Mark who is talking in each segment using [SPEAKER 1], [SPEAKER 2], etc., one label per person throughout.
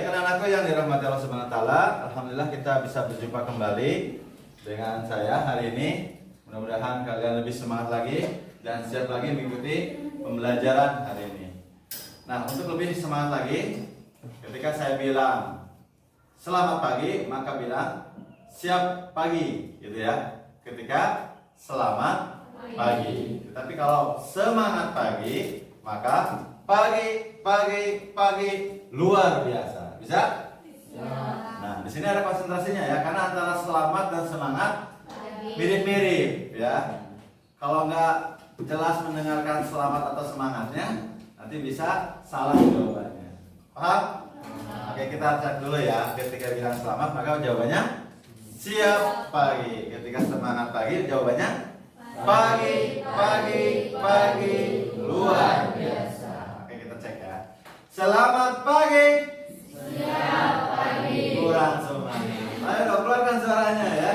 [SPEAKER 1] Baik anak-anakku yang dirahmati Allah Subhanahu wa taala, alhamdulillah kita bisa berjumpa kembali dengan saya hari ini. Mudah-mudahan kalian lebih semangat lagi dan siap lagi mengikuti pembelajaran hari ini. Nah, untuk lebih semangat lagi, ketika saya bilang selamat pagi, maka bilang siap pagi, gitu ya. Ketika selamat pagi. Tetapi kalau semangat pagi, maka pagi luar biasa. Bisa? Nah, di sini ada konsentrasinya ya, karena antara selamat dan semangat mirip-mirip ya. Kalau nggak jelas mendengarkan selamat atau semangatnya, nanti bisa salah jawabannya. Paham? Oke, kita cek dulu ya. Ketika bilang selamat, maka jawabannya siap pagi. Ketika semangat pagi, jawabannya pagi luar biasa. Oke, kita cek ya. Selamat pagi. Siap pagi. Kurang semangat. Ayo dong, keluarkan suaranya ya.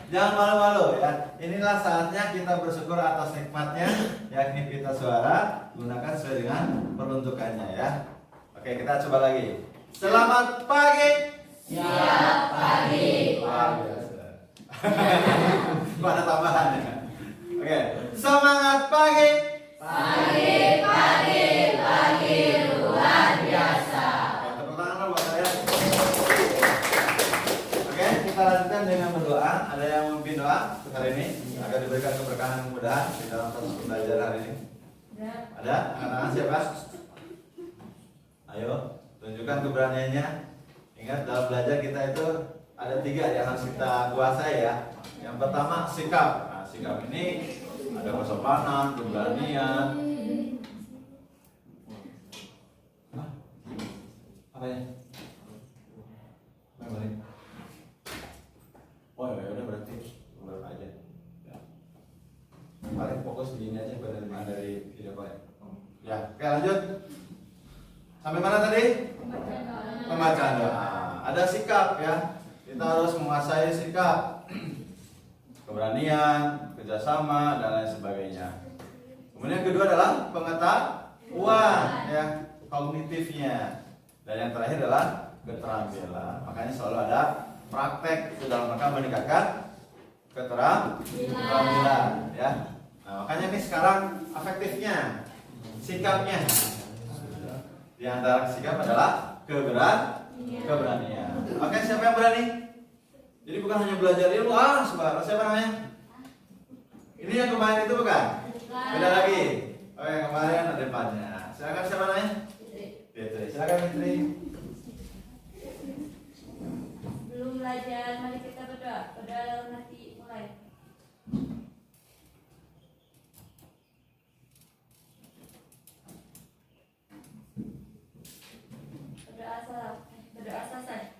[SPEAKER 1] Jangan malu-malu ya. Inilah saatnya kita bersyukur atas nikmatnya, yakni pita suara. Gunakan sesuai dengan peruntukannya ya. Oke, kita coba lagi. Selamat pagi.
[SPEAKER 2] Siap pagi.
[SPEAKER 1] Luar biasa. Ada tambahannya. Oke, semangat pagi.
[SPEAKER 2] Pagi luar biasa.
[SPEAKER 1] Oke, tepuk tangan buat saya. Oke, kita lanjutkan dengan berdoa. Ada yang memimpin doa untuk hari ini agar diberikan keberkahan dan kemudahan di dalam proses pembelajaran hari ini. Ada? Angkat siapa? Ayo, tunjukkan keberaniannya. Ingat dalam belajar kita itu ada 3 yang harus kita kuasai ya. Yang pertama sikap. Nah, sikap ini ada kesopanan, keberanian. Apa ya? Balik. Oh ya udah berarti ulang aja. Ya. Paling fokus di ini aja penerimaan dari video call. Ya, oke lanjut. Sampai mana tadi? Pembacaan doa. Ada sikap ya. Kita harus menguasai sikap, keberanian, kerjasama dan lain sebagainya. Kemudian yang kedua adalah pengetahuan ya, kognitifnya. Dan yang terakhir adalah keterampilan. Makanya selalu ada praktek itu dalam rangka meningkatkan keterampilan ya. Nah, makanya ini sekarang afektifnya, sikapnya. Di antara sikap adalah keberanian. Oke, siapa yang berani? Jadi bukan hanya belajar ilmu, siapa namanya? Ini yang kemarin itu bukan? Beda lagi. Oke, yang kemarin ada depannya. Silakan siapa namanya? Fitri. Silakan Fitri.
[SPEAKER 2] Belum belajar, mari kita berdoa. Berdoa dalam hati mulai. Berdoa selesai.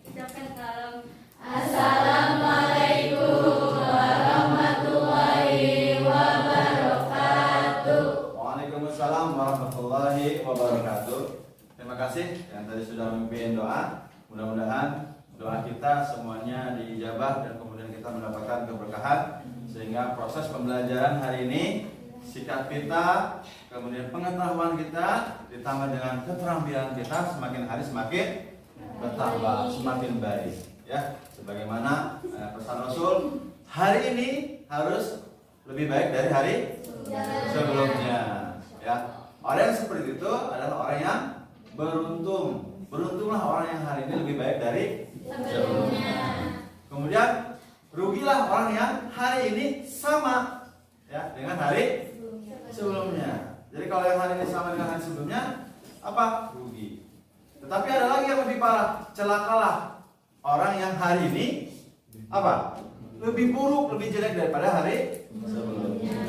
[SPEAKER 2] Ucapkan salam. Assalamualaikum warahmatullahi wabarakatuh.
[SPEAKER 1] Waalaikumsalam warahmatullahi wabarakatuh. Terima kasih yang tadi sudah memimpin doa. Mudah-mudahan doa kita semuanya diijabah dan kemudian kita mendapatkan keberkahan sehingga proses pembelajaran hari ini, sikap kita, kemudian pengetahuan kita ditambah dengan keterampilan kita semakin hari semakin bertambah, semakin baik ya. Sebagaimana pesan Rasul, hari ini harus lebih baik dari hari sebelumnya ya. Orang yang seperti itu adalah orang yang beruntung. Beruntunglah orang yang hari ini lebih baik dari sebelumnya. Kemudian rugilah orang yang hari ini sama ya dengan hari sebelumnya. Jadi kalau yang hari ini sama dengan hari sebelumnya, apa? Rugi. Tetapi ada lagi yang lebih parah, celakalah orang yang hari ini apa? Lebih buruk, lebih jelek daripada hari sebelumnya.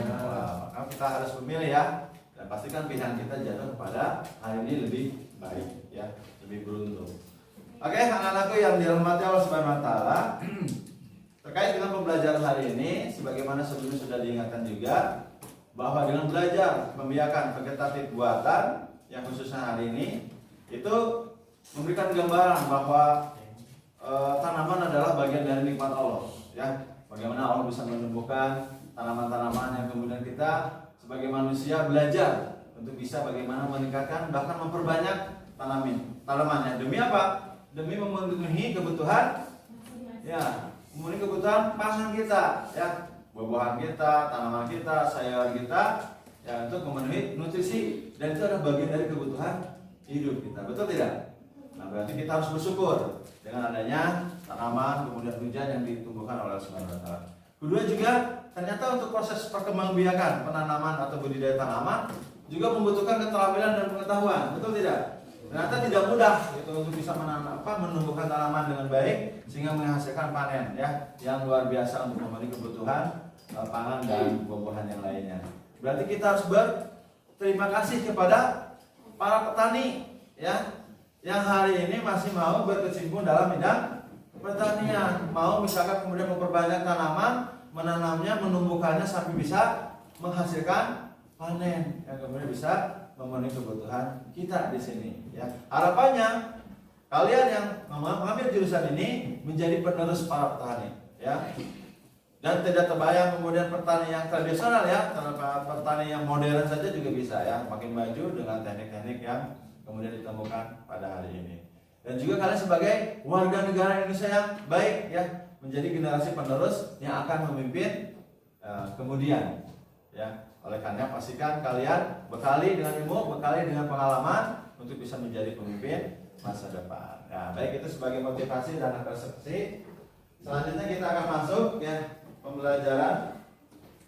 [SPEAKER 1] Maka kita harus memilih ya, dan pastikan pilihan kita jatuh kepada hari ini lebih baik ya, lebih beruntung. Oke, anak-anakku yang dirahmati Allah Subhanahu wa taala, terkait dengan pembelajaran hari ini, sebagaimana sebelumnya sudah diingatkan juga bahwa dengan belajar membiarkan vegetatif buatan yang khususnya hari ini itu memberikan gambaran bahwa tanaman adalah bagian dari nikmat Allah ya. Bagaimana Allah bisa menumbuhkan tanaman-tanaman yang kemudian kita sebagai manusia belajar untuk bisa bagaimana meningkatkan bahkan memperbanyak tanamannya. Demi apa? Demi memenuhi kebutuhan, ya, memenuhi kebutuhan pangan kita, ya, buah-buahan kita, tanaman kita, sayuran kita, ya, untuk memenuhi nutrisi, dan itu adalah bagian dari kebutuhan hidup kita. Betul tidak? Nah, berarti kita harus bersyukur dengan adanya tanaman, kemudian hujan yang ditumbuhkan oleh Allah Subhanahu wa taala. Kedua juga, ternyata untuk proses perkembangbiakan penanaman atau budidaya tanaman juga membutuhkan keterampilan dan pengetahuan. Betul tidak? Ternyata tidak mudah gitu untuk bisa menumbuhkan tanaman dengan baik sehingga menghasilkan panen, ya, yang luar biasa untuk memenuhi kebutuhan pangan dan buah-buahan yang lainnya. Berarti kita harus berterima kasih kepada para petani, ya, yang hari ini masih mau berkecimpung dalam bidang pertanian, mau misalkan kemudian memperbanyak tanaman, menanamnya, menumbuhkannya sampai bisa menghasilkan panen yang kemudian bisa memenuhi kebutuhan kita di sini, ya. Harapannya kalian yang mengambil jurusan ini menjadi penerus para petani, ya. Dan tidak terbayang kemudian petani yang tradisional, ya, petani yang modern saja juga bisa, ya, makin maju dengan teknik-teknik yang kemudian ditemukan pada hari ini. Dan juga kalian sebagai warga negara Indonesia yang baik, ya, menjadi generasi penerus yang akan memimpin kemudian, ya. Oleh karena pastikan kalian bekali dengan ilmu, bekali dengan pengalaman untuk bisa menjadi pemimpin masa depan. Nah, baik, itu sebagai motivasi dan persepsi. Selanjutnya kita akan masuk, ya, pembelajaran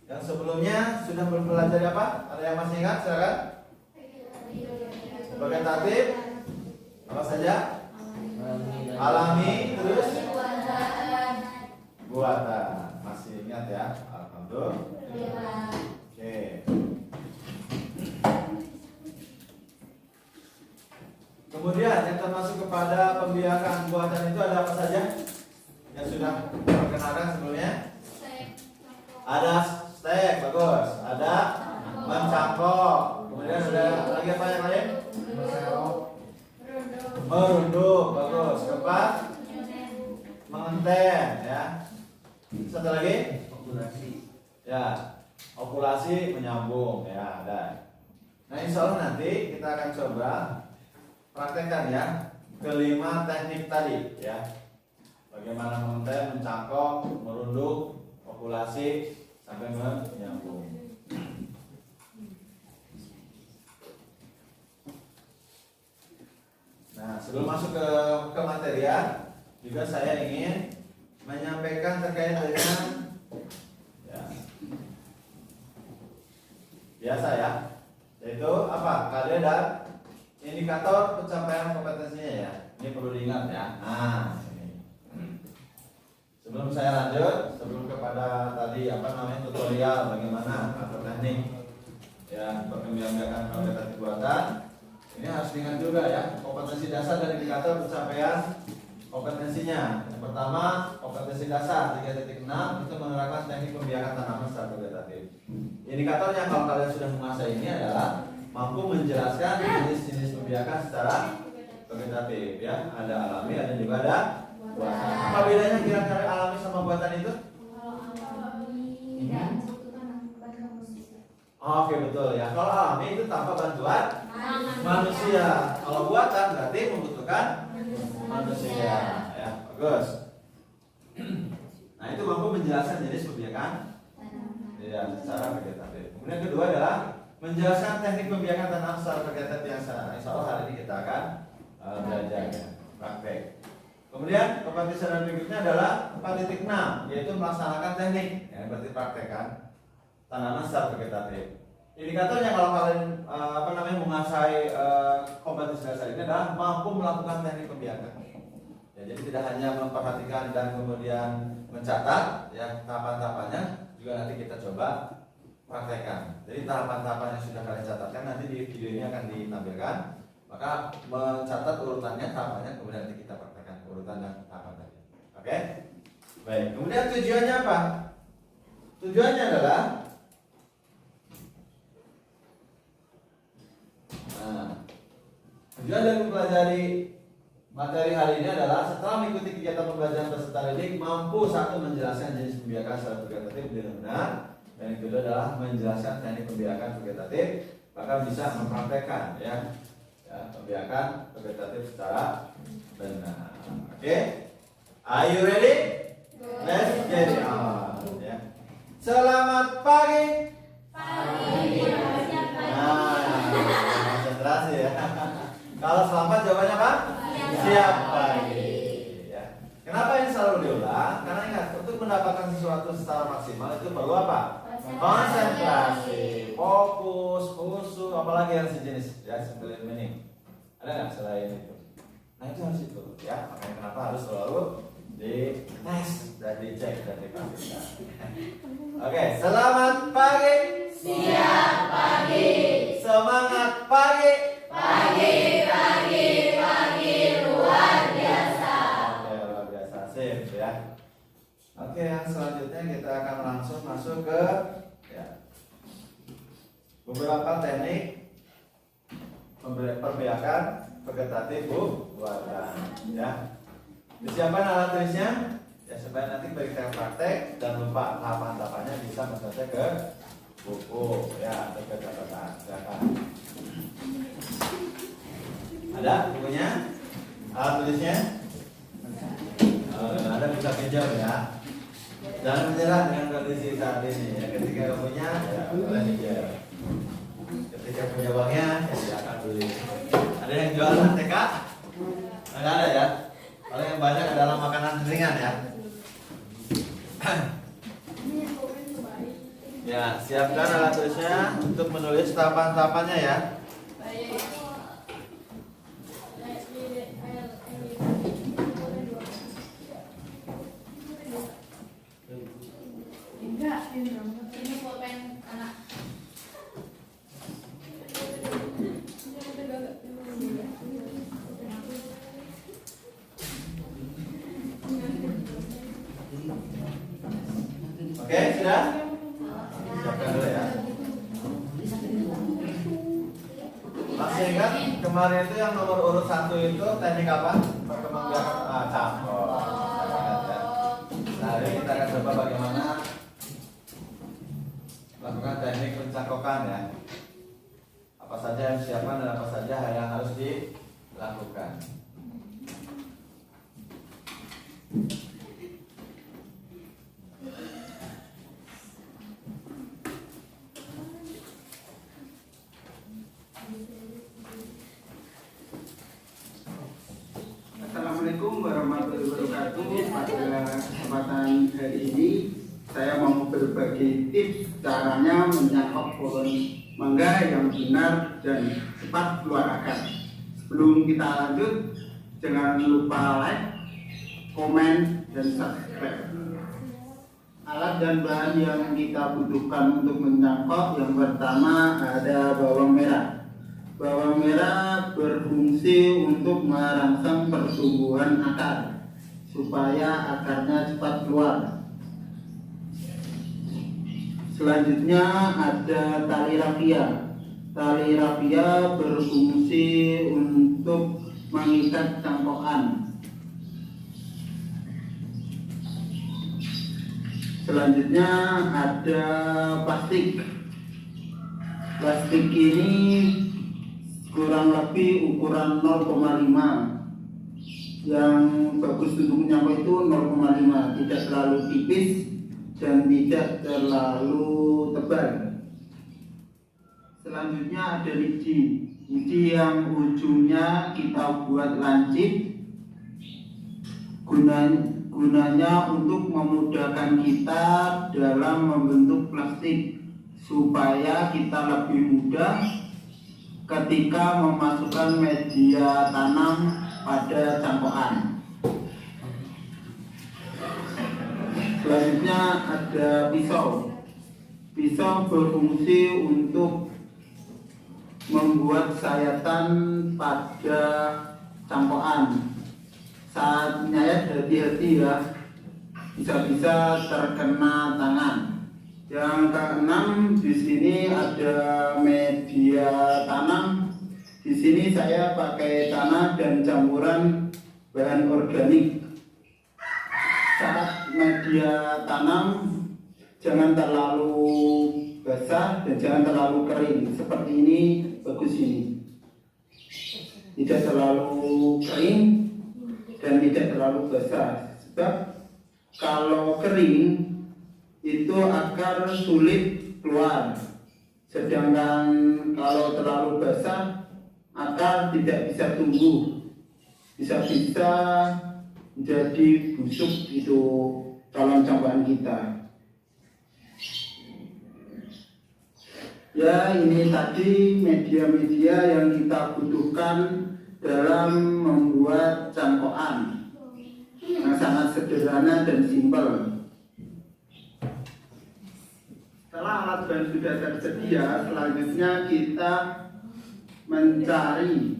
[SPEAKER 1] yang sebelumnya sudah mempelajari apa? Ada yang masih ingat? Silakan. Sebagai tatib apa saja? Alami, terus buatan. Masih ingat, ya? Alhamdulillah. Oke. Kemudian yang termasuk kepada pembiakan buatan itu ada apa saja? Yang sudah diperkenalkan sebelumnya? Ada stek, bagus. Ada mencangkok. Kemudian ada lagi apa yang lain? Merunduk, bagus. Keempat, mengenten, ya. Satu lagi? Okulasi. Ya, okulasi menyambung, ya, ada. Nah, insya Allah nanti kita akan coba praktekkan, ya, kelima teknik tadi, ya. Bagaimana mengenten, mencangkok, merunduk, okulasi sampai menyambung. Nah, sebelum masuk ke materian, juga saya ingin menyampaikan terkait dengan, ya, biasa, ya, yaitu apa? KD dan indikator pencapaian kompetensinya, ya. Ini perlu diingat, ya. Nah, sebelum saya lanjut, sebelum kepada tadi tutorial bagaimana atau teknik, ya, perkembangan kompetensi buatan, ini harus diingat juga, ya, kompetensi dasar dan indikator pencapaian kompetensinya. Yang pertama, kompetensi dasar 3.6 itu menerapkan teknik pembiakan tanaman secara vegetatif. Indikatornya kalau kalian sudah menguasai ini adalah mampu menjelaskan jenis-jenis pembiakan secara vegetatif, ya. Ada alami, ada juga ada buatan. Apa bedanya kira-kira alami sama buatan itu? Oke, betul, ya. Kalau alami itu tanpa bantuan manusia. Kalau buatan berarti membutuhkan manusia, ya. Bagus. Nah, itu mampu menjelaskan jenis pembiakan, ya, secara vegetatif. Kemudian kedua adalah menjelaskan teknik pembiakan tanaman secara vegetatif yang insya Allah hari ini kita akan belajar, ya, praktek. Kemudian kompetensi dan berikutnya adalah 4.6, yaitu melaksanakan teknik, ya, berarti praktekkan tanaman secara vegetatif. Indikatornya kalau kalian menguasai kompetensi dasar ini adalah mampu melakukan teknik pembiakan. Ya, jadi tidak hanya memperhatikan dan kemudian mencatat, ya, tahapan-tahapannya, juga nanti kita coba praktekkan. Jadi tahapan-tahapan yang sudah kalian catatkan nanti di video ini akan ditampilkan. Maka mencatat urutannya, tahapannya, kemudian nanti kita praktekkan urutan dan tahapan tadi. Oke? Baik. Kemudian tujuannya apa? Tujuannya adalah tujuan dari mempelajari materi hari ini adalah setelah mengikuti kegiatan pembelajaran peserta didik mampu satu menjelaskan jenis pembiakan secara vegetatif dengan benar, dan yang kedua adalah menjelaskan teknik pembiakan vegetatif, bahkan bisa mempraktekkan, ya, Ya, membiarkan vegetatif secara benar. Oke, are you ready? Let's get it on. Ya. Selamat pagi.
[SPEAKER 2] Pagi.
[SPEAKER 1] Konsentrasi ya. Kalau selamat jawabannya apa? Siap pagi. Ya. Kenapa ini selalu diulang? Karena ingat, untuk mendapatkan sesuatu secara maksimal itu perlu apa? Konsentrasi, fokus, khusyuk, apalagi yang sejenis ya, simple meaning. Ada nggak selain itu? Nah itu harus itu ya. Makanya kenapa harus selalu di tes dan dicek dan dipastikan. Oke, selamat pagi.
[SPEAKER 2] Siap pagi.
[SPEAKER 1] Semangat pagi.
[SPEAKER 2] Pagi luar biasa.
[SPEAKER 1] Oke, luar biasa, sip ya. Oke, yang selanjutnya kita akan langsung masuk ke ya, beberapa teknik perbiakan vegetatif buatan ya. Disiapkan alat tulisnya ya supaya nanti bagi kita praktek dan lupa tahapan-tahapannya bisa mencatat ke buku ya atau ke catatan. Silakan. Ada bukunya? Alat tulisnya? Ada bisa pinjam ya. Jangan menyerah dengan kondisi saat ini ya. Ketika punya ya boleh pinjam. Ketika punya uangnya ya silakan beli. Ada yang jualan TK? Enggak ada ya. Paling yang banyak adalah makanan ringan ya. Ya, siapkan alat tulisnya untuk menulis tahapan-tahapannya ya.
[SPEAKER 2] Ini pulpen anak.
[SPEAKER 1] Oke, sudah? Siapkan dulu ya. Masih ingat kemarin itu yang nomor urut 1 itu teknik apa? Perkembangbiakan campur. Nah, hari ini kita akan coba bagaimana lakukan teknik pencangkokan ya. Apa saja yang disiapkan dan apa saja yang harus dilakukan.
[SPEAKER 3] Assalamualaikum warahmatullahi wabarakatuh. Pada kesempatan hari ini saya mau berbagi tips caranya menyangkok pohon mangga yang benar dan cepat keluar akar. Sebelum kita lanjut, jangan lupa like, komen, dan subscribe. Alat dan bahan yang kita butuhkan untuk menyangkok, yang pertama ada bawang merah. Bawang merah berfungsi untuk merangsang pertumbuhan akar supaya akarnya cepat keluar. Selanjutnya ada tali rafia. Tali rafia berfungsi untuk mengikat cangkokan. Selanjutnya ada plastik. Plastik ini kurang lebih ukuran 0,5. Yang bagus untuk menyangkut itu 0,5, tidak terlalu tipis dan tidak terlalu tebal. Selanjutnya ada lidi. Lidi yang ujungnya kita buat lancip. Gunanya untuk memudahkan kita dalam membentuk plastik supaya kita lebih mudah ketika memasukkan media tanam pada cangkokan. Selanjutnya ada pisau. Pisau berfungsi untuk membuat sayatan pada cangkokan. Saat nyayat hati-hati ya, bisa-bisa terkena tangan. Yang keenam, di sini ada media tanam. Di sini saya pakai tanah dan campuran bahan organik. Saat media tanam jangan terlalu basah dan jangan terlalu kering. Seperti ini, bagus ini. tidak terlalu kering dan tidak terlalu basah. Sebab kalau kering itu akar sulit keluar, sedangkan kalau terlalu basah akar tidak bisa tumbuh, bisa-bisa jadi busuk itu calon cambahan kita. Ya, ini tadi media-media yang kita butuhkan dalam membuat cangkokan yang sangat sederhana dan simpel. Setelah alat bahan sudah tersedia, selanjutnya kita mencari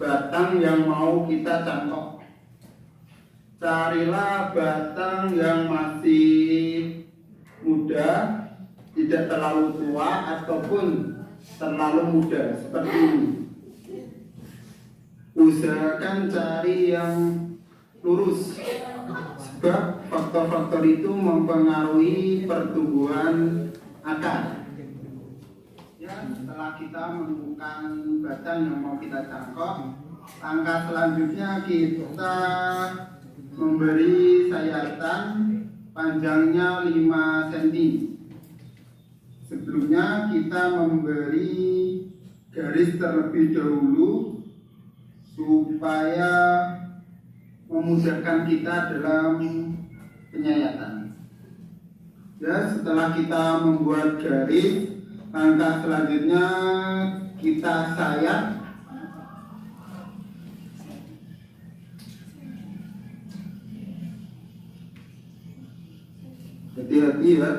[SPEAKER 3] batang yang mau kita cangkok. Carilah batang yang masih muda, tidak terlalu tua ataupun terlalu muda seperti ini. Usahakan cari yang lurus, sebab faktor-faktor itu mempengaruhi pertumbuhan akar. Ya, setelah kita menemukan batang yang mau kita cangkok, langkah selanjutnya kita memberi sayatan panjangnya 5 cm. Sebelumnya kita memberi garis terlebih dahulu supaya memudahkan kita dalam penyayatan. Ya, setelah kita membuat garis, langkah selanjutnya kita sayat. Hati-hati ya.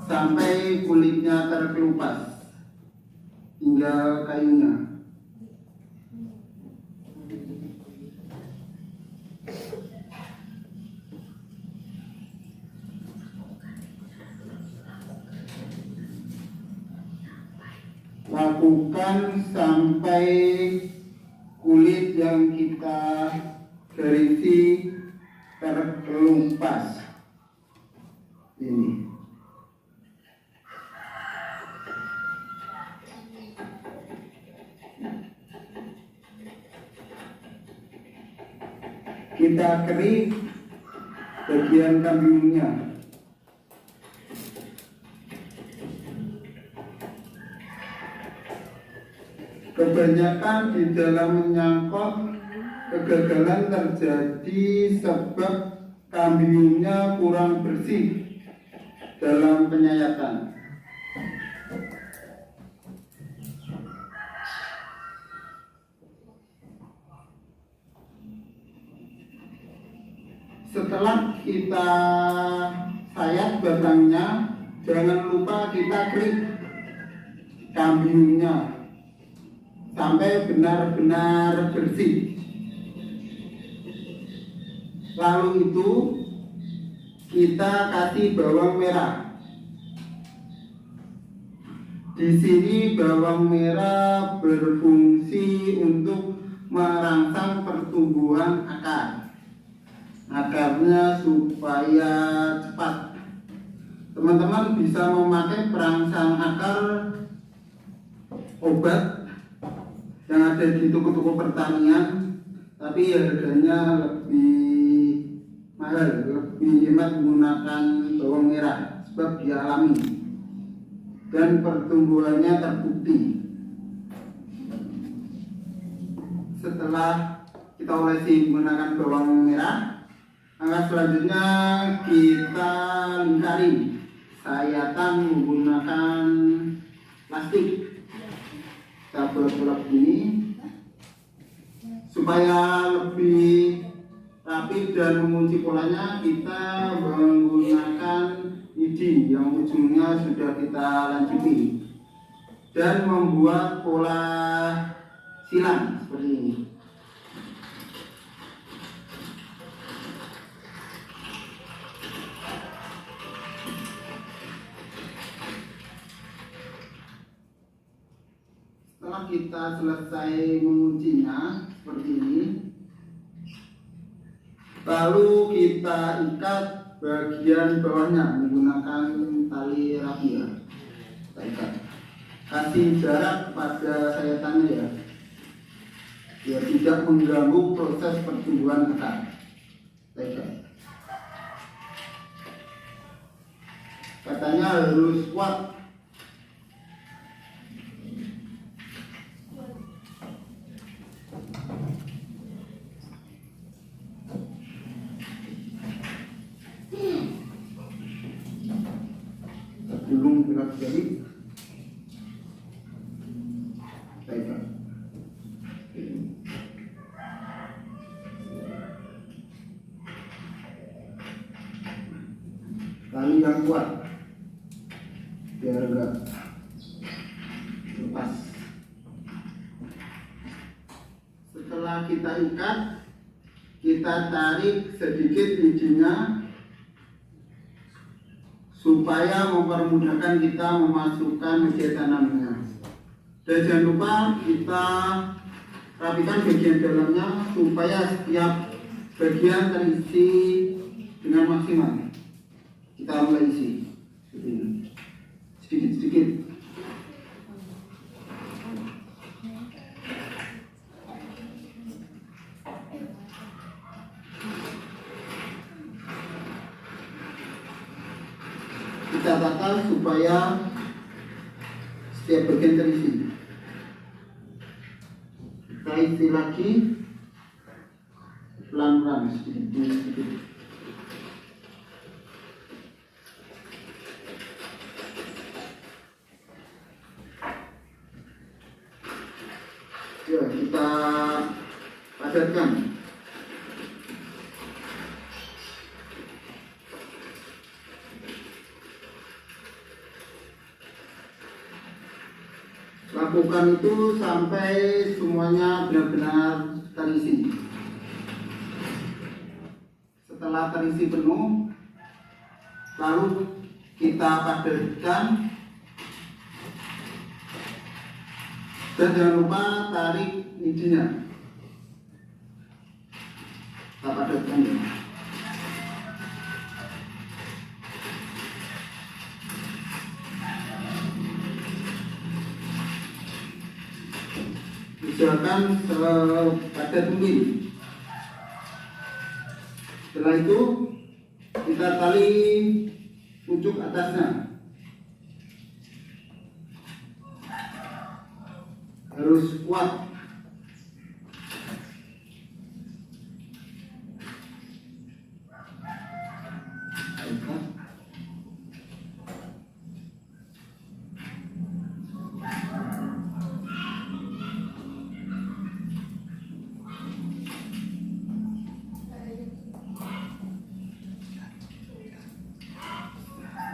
[SPEAKER 3] Sampai kulitnya terkelupas, tinggal kayunya. Lakukan sampai kulit yang kita garisi terkelupas. Ini. Kita kerik bagian kambingnya. Kebanyakan di dalam menyangkut kegagalan terjadi sebab kambingnya kurang bersih dalam penyayatan. Setelah kita sayat batangnya, jangan lupa kita klik kambingnya sampai benar-benar bersih. Lalu itu kita kasih bawang merah. Di sini bawang merah berfungsi untuk merangsang pertumbuhan akar. Akarnya supaya cepat. Teman-teman bisa memakai perangsang akar obat yang ada di toko-toko pertanian, tapi harganya lebih mahal, lebih hemat menggunakan bawang merah sebab dia alami dan pertumbuhannya terbukti. Setelah kita olesi menggunakan bawang merah, langkah selanjutnya kita lingkari sayatan menggunakan plastik. Kita bulat-bulat ini supaya lebih rapi dan mengunci polanya. Kita menggunakan lidi yang ujungnya sudah kita lanjuti dan membuat pola silang seperti ini. Setelah kita selesai menguncinya seperti ini, lalu kita ikat bagian bawahnya menggunakan tali rafia. Kita ikat. kasih jarak pada sayatannya ya, biar tidak mengganggu proses pertumbuhan akar. Katanya harus kuat. Gulung gerak jari. Baiklah. Tali yang kuat biar enggak lepas. Setelah kita ikat, kita tarik sedikit bijinya supaya mempermudahkan kita memasukkan media tanamnya. Dan jangan lupa kita rapikan bagian dalamnya supaya setiap bagian terisi dengan maksimal. Kita mulai isi sedikit-sedikit. Kita tata supaya setiap bagian terisi. Kita isi lagi pelan-pelan sedikit-sedikit. Ya, kita padatkan. Lakukan itu sampai semuanya benar-benar terisi. Setelah terisi penuh, lalu kita padatkan. Dan jangan lupa tarik bijinya. Kita padatkan ya. Usahakan sepadat mungkin. Setelah itu kita tali pucuk atasnya. Harus kuat.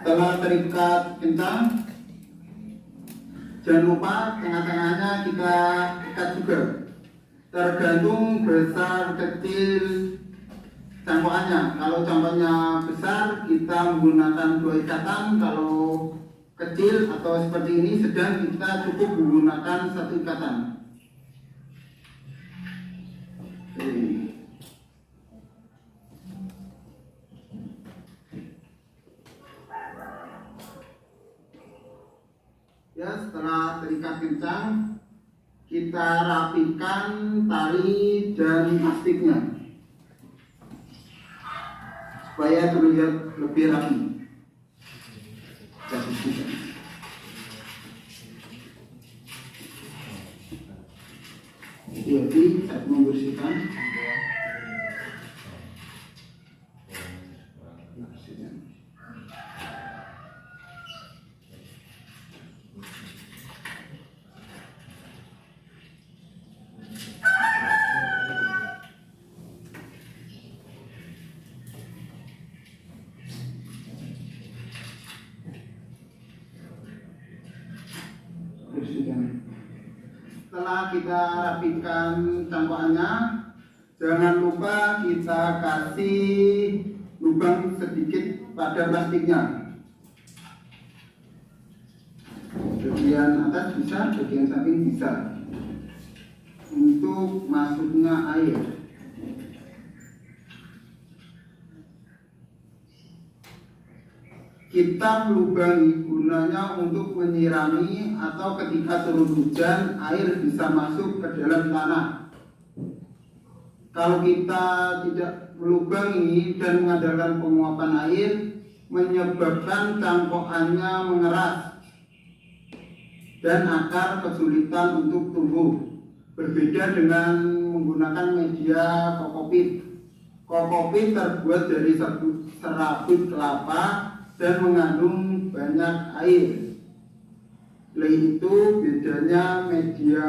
[SPEAKER 3] Setelah terikat kencang, jangan lupa tengah-tengahnya kita ikat juga. Tergantung besar kecil cangkokannya. Kalau cangkoknya besar, kita menggunakan 2 ikatan. Kalau kecil atau seperti ini sedang, kita cukup menggunakan 1 ikatan. Ya, setelah terikat kencang, kita rapikan tali dan plastiknya supaya terlihat lebih rapi. Jadi saat membersihkan, setelah kita rapikan cangkokannya, jangan lupa kita kasih lubang sedikit pada plastiknya. Bagian atas bisa, bagian samping bisa, untuk masuknya air. kita melubangi gunanya untuk menyirami atau ketika turun hujan air bisa masuk ke dalam tanah. Kalau kita tidak melubangi dan mengandalkan penguapan air, menyebabkan cangkokannya mengeras dan akar kesulitan untuk tumbuh. Berbeda dengan menggunakan media kokopit. Kokopit terbuat dari serabut kelapa dan mengandung banyak air. Oleh itu bedanya media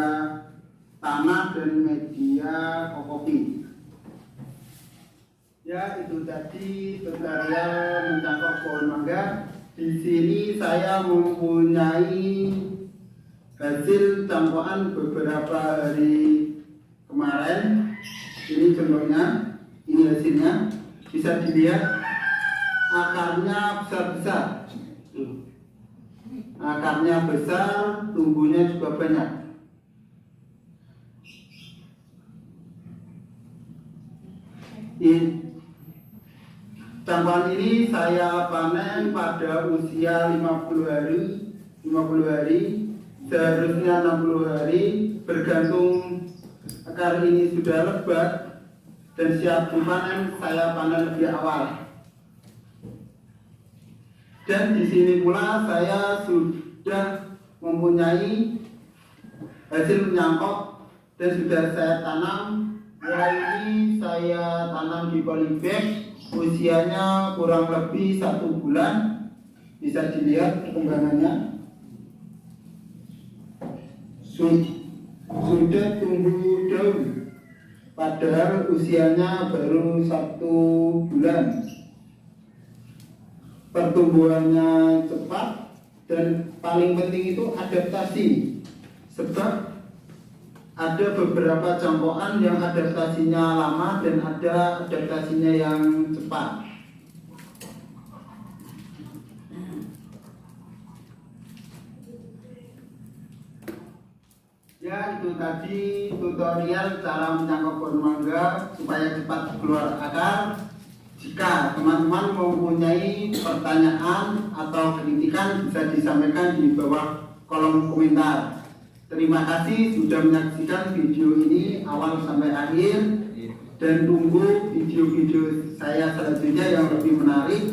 [SPEAKER 3] tanah dan media kokopit. Ya, itu tadi tutorial mencangkok pohon mangga. Di sini saya mempunyai hasil cangkokan beberapa hari kemarin. Ini contohnya, ini hasilnya. Bisa dilihat akarnya besar-besar. Akarnya besar, tumbuhnya juga banyak. Cangkokan ini saya panen pada usia 50 hari, seharusnya 60 hari, bergantung akar ini sudah lebat dan siap dipanen, saya panen lebih awal. Dan di sini pula saya sudah mempunyai hasil menyangkok dan sudah saya tanam. Mulai ini saya tanam di polybag, usianya kurang lebih 1 bulan. Bisa dilihat perkembangannya. Sudah tumbuh daun, padahal usianya baru 1 bulan. Pertumbuhannya cepat dan paling penting itu adaptasi, sebab ada beberapa cangkokan yang adaptasinya lama dan ada adaptasinya yang cepat. Ya, itu tadi tutorial cara mencangkok pohon mangga supaya cepat keluar akar. Jika teman-teman mempunyai pertanyaan atau kritikan bisa disampaikan di bawah kolom komentar. Terima kasih sudah menyaksikan video ini awal sampai akhir dan tunggu video-video saya selanjutnya yang lebih menarik.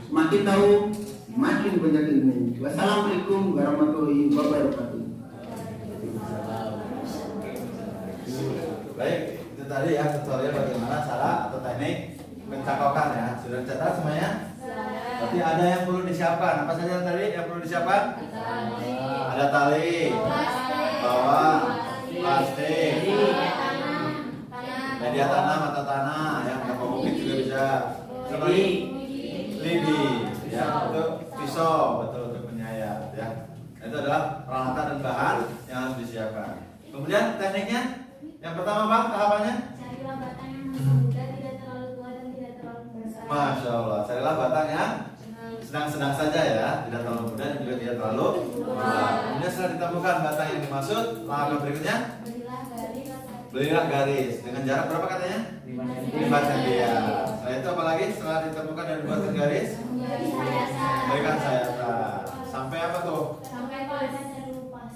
[SPEAKER 3] Makin tahu, makin banyak ilmu. Wassalamualaikum warahmatullahi wabarakatuh.
[SPEAKER 1] Baik, itu tadi ya tutorial bagaimana cara atau teknik mencangkokkan ya. Sudah dicatat semuanya? Berarti ada yang perlu disiapkan. Apa saja tadi yang perlu disiapkan? Ada tali, bawah, plastik, media tanam atau tanah, yang kokopit juga bisa. Lidi, ya, untuk pisau, betul untuk penyayat, ya. Itu adalah peralatan dan bahan yang harus disiapkan. Kemudian tekniknya, yang pertama Bang, tahapannya?
[SPEAKER 2] Carilah batang yang masih muda, tidak terlalu tua dan tidak terlalu besar.
[SPEAKER 1] Masya Allah, carilah batang yang sedang-sedang saja ya, tidak terlalu muda dan juga tidak terlalu tua. Kemudian setelah ditemukan batang yang dimaksud, langkah berikutnya belilah garis dengan jarak berapa katanya? 5 cm. Setelah itu apalagi setelah ditemukan dan dibuatkan garis? Berikan sayatan. Sampai apa tuh?
[SPEAKER 2] Sampai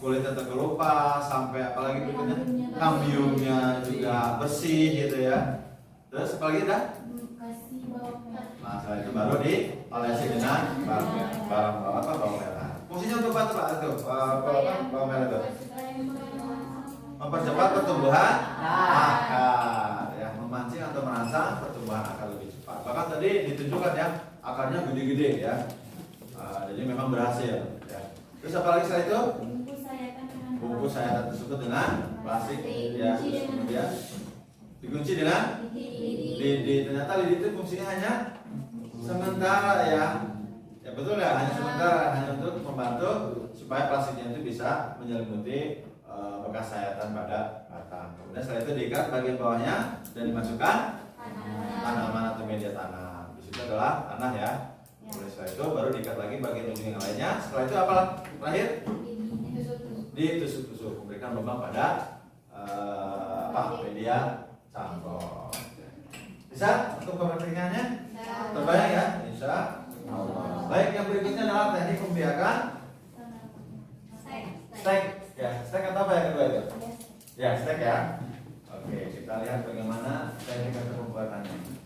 [SPEAKER 1] Kulitnya terkelupas, sampai apalagi berikutnya? Kambiumnya juga bersih gitu ya. Terus apalagi dah? Nah, setelah itu baru diolesi dengan bawang merah. Fungsinya untuk apa Pak? Itu bawang merah itu mempercepat pertumbuhan akar, ya, memancing atau merangsang pertumbuhan akar lebih cepat. Bahkan tadi ditunjukkan ya, akarnya gede-gede ya. Jadi memang berhasil. Ya. Terus apalagi setelah itu? Bungkus sayatan tersebut dengan plastik, ya. Kemudian dikunci dengan lidi. Ternyata lidi itu fungsinya hanya sementara ya. Ya betul ya, hanya sementara, hanya untuk membantu supaya plastiknya itu bisa menyelimuti bekas sayatan pada batang. Kemudian setelah itu diikat bagian bawahnya dan dimasukkan tanaman atau media tanam. Di situ adalah tanah ya. Kemudian setelah itu baru diikat lagi bagian ujung yang lainnya. Setelah itu apa terakhir? Ditusuk-tusuk, memberikan lubang pada media cangkok. Bisa untuk pemeriksanya? Terbayang ya? Insya Allah. Baik, yang berikutnya adalah teknik pembiakan stek. Ya, stek atau apa yang kedua itu? Ya, stek ya. Oke, kita lihat bagaimana teknik atau pembuatannya.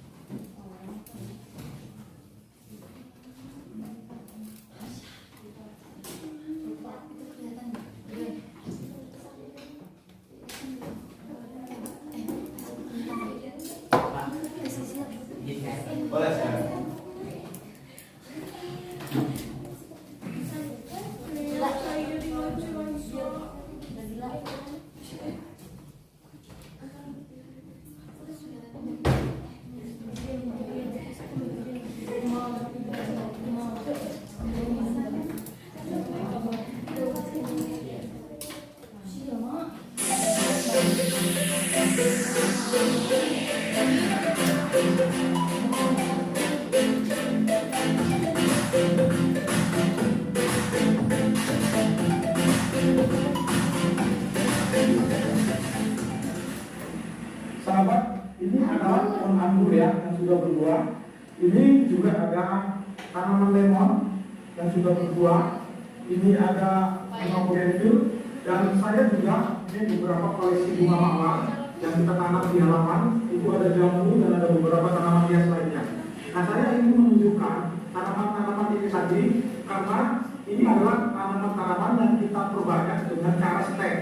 [SPEAKER 1] Boleh sekarang.
[SPEAKER 4] Sahabat, ini adalah pohon anggur ya yang sudah berbuah. Ini juga ada tanaman lemon yang sudah berbuah. Ini ada bunga bougainville dan saya juga ini beberapa koleksi bunga mawar yang kita tanam di halaman. Itu ada jambu dan ada beberapa tanaman hias lainnya. Nah, saya ingin menunjukkan tanaman-tanaman ini tadi karena ini adalah tanaman-tanaman yang kita perbanyak dengan cara stek.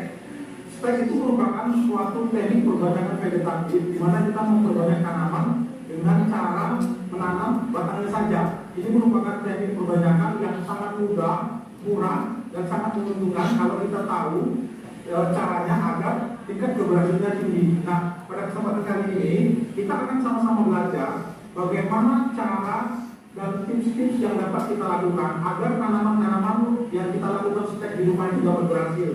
[SPEAKER 4] Stek itu merupakan suatu teknik perbanyakan vegetatif di mana kita memperbanyak tanaman dengan cara menanam batangnya saja. Ini merupakan teknik perbanyakan yang sangat mudah, murah, dan sangat menguntungkan kalau kita tahu caranya agar tingkat keberhasilannya tinggi. Nah, pada kesempatan kali ini kita akan sama-sama belajar bagaimana cara dan tips-tips yang dapat kita lakukan agar tanaman-tanaman yang kita lakukan stek di rumah itu dapat berhasil.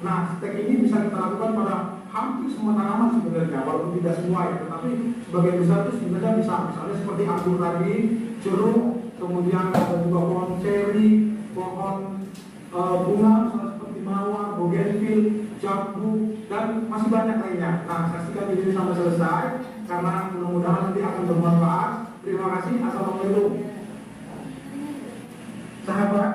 [SPEAKER 4] Nah, stek ini bisa kita lakukan pada hampir semua tanaman sebenarnya, walaupun tidak semua ya, tetapi sebagian besar itu sebenarnya bisa. Misalnya seperti anggur tadi, jeruk, kemudian ada juga pohon ceri, pohon bunga, misalnya seperti mawar, bougainville, jambu, dan masih banyak lainnya. Nah, saksikan video ini sampai selesai karena mudah-mudahan nanti akan bermanfaat. Terima kasih. Assalamualaikum. Sahabat,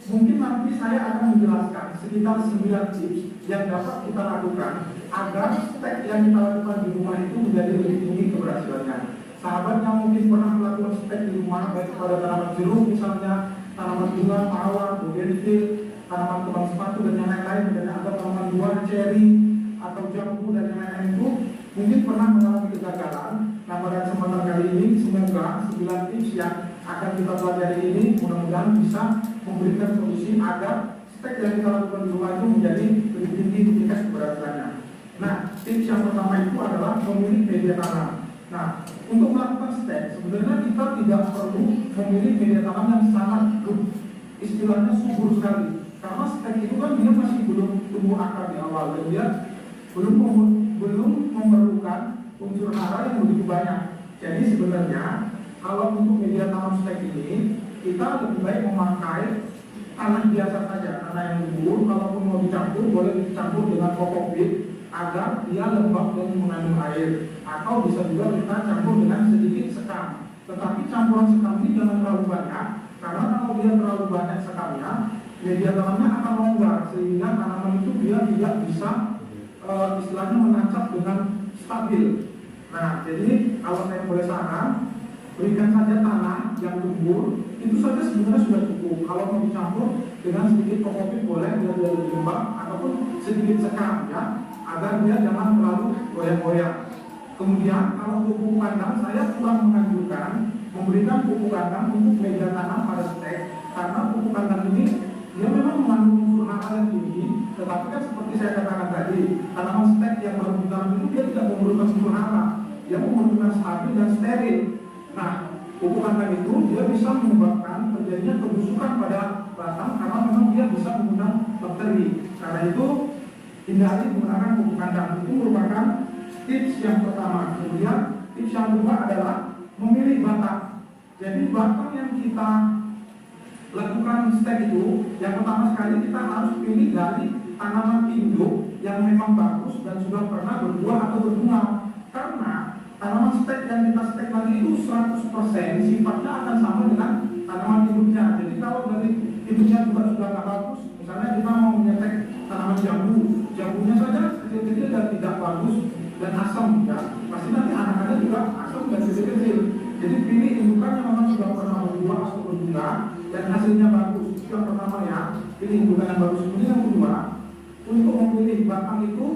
[SPEAKER 4] mungkin nanti saya akan menjelaskan sekitar 9 tips yang dapat kita lakukan agar stek yang kita lakukan di rumah itu menjadi lebih tinggi keberhasilannya. Sahabat yang mungkin pernah melakukan stek di rumah, baik pada tanaman jeruk misalnya, tanaman bunga, mawar, bougainville, tanaman kembang sepatu dan yang lain-lain, dan ada tanaman buah, ceri, atau jambu dan yang lain-lain itu mungkin pernah mengalami kegagalan. Nah, pada kesempatan kali ini semoga 9 tips yang akan kita pelajari ini mudah-mudahan bisa memberikan solusi agar stek yang kita lakukan di rumah itu menjadi lebih tinggi tingkat keberhasilannya. Nah, tips yang pertama itu adalah memilih media tanam. Nah, untuk melakukan stek sebenarnya kita tidak perlu memilih media tanam yang sangat istilahnya subur sekali, karena stek itu kan dia masih belum tumbuh akar di awal dan dia belum memerlukan unsur hara yang begitu banyak. Jadi sebenarnya kalau untuk media tanam stek ini kita lebih baik memakai tanah biasa saja, tanah yang gembur. Kalaupun mau dicampur boleh dicampur dengan kokopit agar dia lembab dan mengandung air, atau bisa juga kita campur dengan sedikit sekam. Tetapi campuran sekam ini jangan terlalu banyak, karena kalau dia terlalu banyak sekamnya, media tanamnya akan longgar sehingga tanaman itu dia tidak bisa istilahnya menancap dengan stabil. Nah, jadi kalau saya boleh saran, berikan saja tanah yang gembur, itu saja sebenarnya sudah cukup. Kalau mau dicampur dengan sedikit kokopit boleh, biar dia lebih lembab, ataupun sedikit sekam ya, agar dia jangan terlalu goyang-goyang. Kemudian kalau untuk pupuk kandang, saya kurang menganjurkan memberikan pupuk kandang untuk media tanam pada stek, karena pupuk kandang ini dia memang mengandung unsur hara yang tinggi, tetapi kan seperti saya katakan tadi, tanaman stek yang baru ditanam itu dia tidak memerlukan unsur hara, dia memerlukan stabil dan steril. Nah, pupuk kandang itu dia bisa menyebabkan terjadinya kebusukan pada batang karena memang dia bisa mengundang bakteri. Karena itu hindari menggunakan pupuk kandang. Itu merupakan tips yang pertama. Kemudian tips yang kedua adalah memilih batang. Jadi batang yang kita lakukan stek itu, yang pertama sekali kita harus pilih dari tanaman induk yang memang bagus dan sudah pernah berbuah atau berbunga. Karena tanaman stek yang kita stek lagi itu 100% sifatnya akan sama dengan tanaman induknya. Jadi kalau dari hidupnya juga sudah nggak bagus, misalnya kita mau menyetek tanaman jambu, jambunya saja kecil-kecil dan tidak bagus dan asam, ya pasti nanti anak-anaknya juga asam dan kecil-kecil. Jadi pilih indukan yang memang sudah pernah berbuah atau berbunga dan hasilnya bagus. Itu yang pertama ya, pilih indukan yang bagus. Kemudian yang kedua, untuk memilih batang itu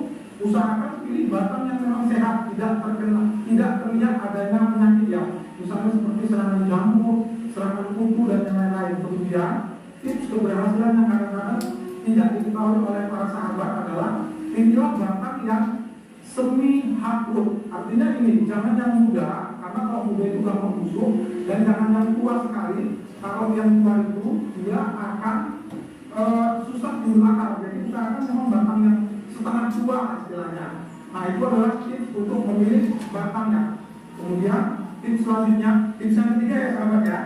[SPEAKER 4] usahakan pilih batang yang memang sehat, tidak terlihat adanya penyakit ya, misalnya seperti serangan jamur, serangan kutu dan yang lain-lain. Kemudian tips keberhasilan yang kadang-kadang tidak diketahui oleh para sahabat adalah pilihlah batang yang semi hardwood. Artinya ini, jangan yang muda, karena kalau muda itu gampang busuk, dan jangan yang tua sekali. Kalau yang tua itu dia akan susah timbul akar. Jadi usahakan memang batang yang setengah tua istilahnya. Nah itu adalah tips untuk memilih batangnya. Kemudian tips selanjutnya, tips yang ketiga ya sahabat ya,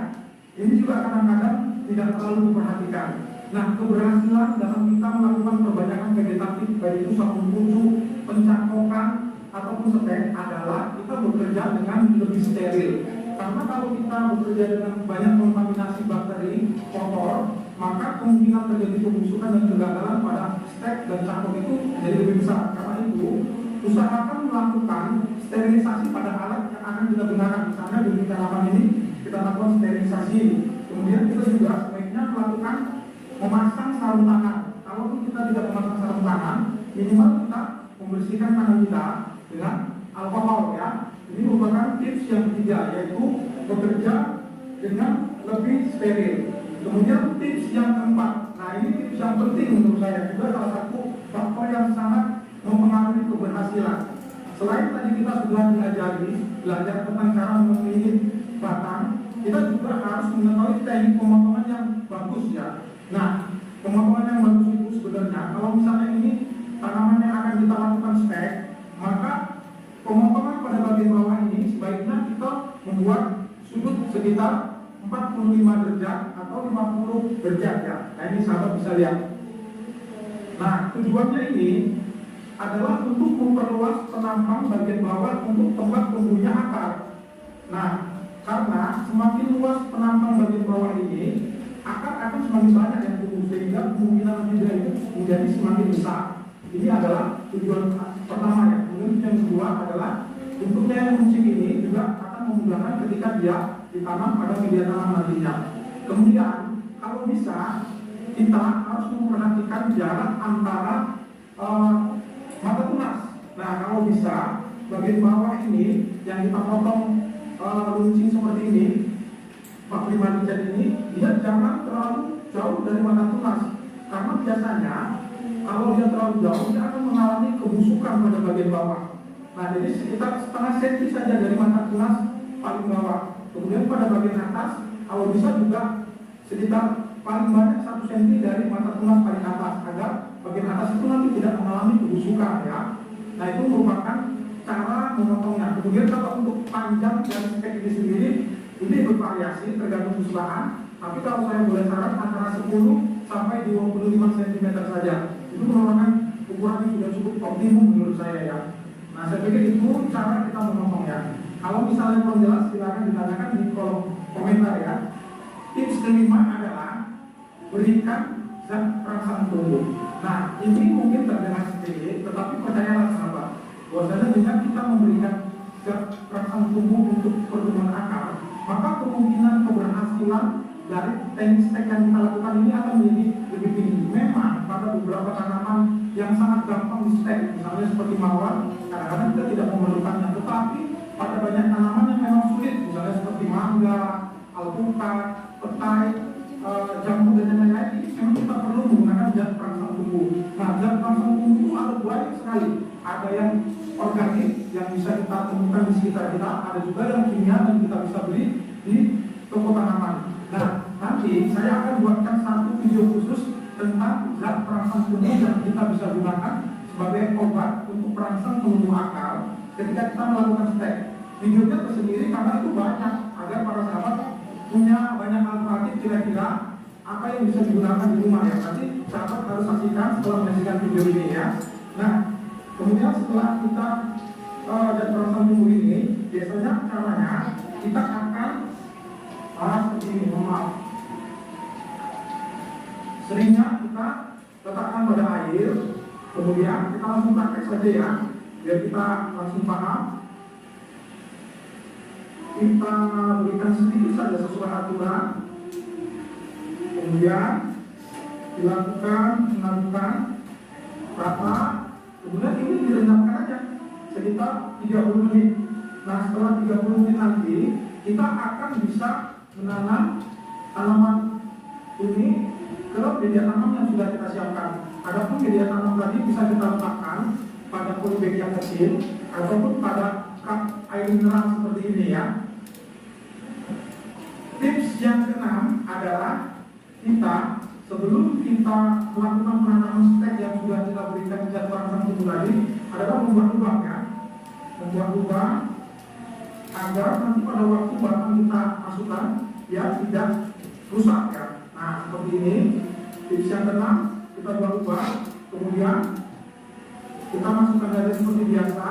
[SPEAKER 4] ini juga kadang-kadang tidak terlalu diperhatikan. Nah keberhasilan dalam kita melakukan perbanyakan vegetatif, baik itu sabun kucu, pencangkokan ataupun setek, adalah kita bekerja dengan lebih steril. Karena kalau kita bekerja dengan banyak kontaminasi bakteri kotor, maka kemungkinan terjadi pembusukan dan kegagalan pada stek dan cangkok itu jadi lebih besar. Karena itu usahakan melakukan sterilisasi pada alat yang akan kita gunakan. Misalnya di tanaman ini kita lakukan sterilisasi. Kemudian kita juga sebaiknya melakukan memasang sarung tangan. Kalaupun kita tidak memasang sarung tangan, minimal kita membersihkan tangan kita dengan alkohol ya. Ini merupakan tips yang ketiga, yaitu bekerja dengan lebih steril. Kemudian tips yang keempat, nah ini tips yang penting menurut saya, juga salah satu faktor yang sangat mempengaruhi keberhasilan. Selain tadi kita sudah belajar tentang cara memilih batang, kita juga harus mengetahui teknik pemotongan yang bagus ya. Nah, pemotongan yang bagus itu sebenarnya, kalau misalnya ini tanaman yang akan kita lakukan stek, maka pemotongan pada bagian bawah ini sebaiknya kita membuat sudut sekitar 45 derajat atau 50 derajat ya. Nah ini sahabat bisa lihat. Nah tujuannya ini adalah untuk memperluas penampang bagian bawah untuk tempat tumbuhnya akar. Nah karena semakin luas penampang bagian bawah ini, akar akan semakin banyak yang tumbuh, sehingga kemungkinan juga itu menjadi semakin besar. Ini adalah tujuan pertama ya. Kemudian yang kedua adalah bentuknya yang runcing ini juga akan memudahkan ketika dia ditanam pada media tanam nantinya. Kemudian kalau bisa kita harus memperhatikan jarak antara mata tunas. Nah kalau bisa bagian bawah ini yang kita potong runcing seperti ini 45 derajat ini, dia jangan terlalu jauh dari mata tunas, karena biasanya kalau dia terlalu jauh dia akan mengalami kebusukan pada bagian bawah. Nah jadi sekitar setengah senti saja dari mata tunas paling bawah. Kemudian pada bagian atas kalau bisa juga sekitar paling banyak 1 cm dari mata tunas paling atas, agar bagian atas itu nanti tidak mengalami kebusukan ya. Nah itu merupakan cara memotongnya. Kemudian kalau untuk panjang dan stek ini sendiri ini bervariasi tergantung usaha. Tapi kalau saya boleh saran antara 10 sampai 25 cm saja. Itu merupakan ukuran yang sudah cukup optimum menurut saya ya. Nah saya pikir itu cara kita memotong ya. Kalau misalnya kurang jelas silakan ditanyakan di kolom komentar ya. Tips kelima adalah berikan zat perangsang tumbuh. Nah ini mungkin terdengar sepele, tetapi percayalah sahabat, bahwasanya dengan kita memberikan zat perangsang tumbuh untuk pertumbuhan akar, maka kemungkinan keberhasilan dari teknik stek yang kita lakukan ini akan menjadi lebih tinggi. Memang pada beberapa tanaman yang sangat gampang di stek, misalnya seperti mawar, kadang-kadang kita tidak memerlukannya, tetapi pada banyak tanaman yang memang sulit, misalnya seperti mangga, alpukat, petai, jambu dan lain-lain, ini memang kita perlu menggunakan zat perangsang tumbuh. Nah, zat perangsang tumbuh itu ada banyak sekali. Ada yang organik yang bisa kita temukan di sekitar kita, ada juga yang kimia yang kita bisa beli di toko tanaman. Nah, nanti saya akan buatkan satu video khusus tentang zat perangsang tumbuh yang kita bisa gunakan sebagai obat untuk perangsang tumbuh akar ketika kita melakukan stek. Videonya tersendiri karena itu banyak, agar para sahabat punya banyak alternatif kira-kira apa yang bisa digunakan di rumah ya. Nanti sahabat harus saksikan setelah menyaksikan video ini ya. Nah, kemudian setelah kita zat perangsang tumbuh ini, biasanya caranya kita akan seperti ini, maaf. seringnya kita letakkan pada air, kemudian kita langsung praktek saja ya, biar kita langsung paham. Kita berikan sedikit saja sesuai aturan, kemudian dilakukan mengadukan rata, kemudian ini direndamkan aja sekitar 30 menit. Nah, setelah 30 menit nanti kita akan bisa menanam tanaman ini ke media tanam yang sudah kita siapkan. Adapun media tanam tadi bisa kita letakkan pada polybag yang kecil ataupun pada cup air mineral seperti ini ya. Tips yang keenam adalah kita sebelum kita melakukan penanaman stek yang sudah kita berikan jadwal tertentu tadi adalah membuat lubang ya, membuat lubang agar nanti pada waktu batang kita masukkan ya tidak rusak ya. Nah seperti ini tips yang keenam, kita buat lubang, kemudian kita masukkan dari seperti biasa.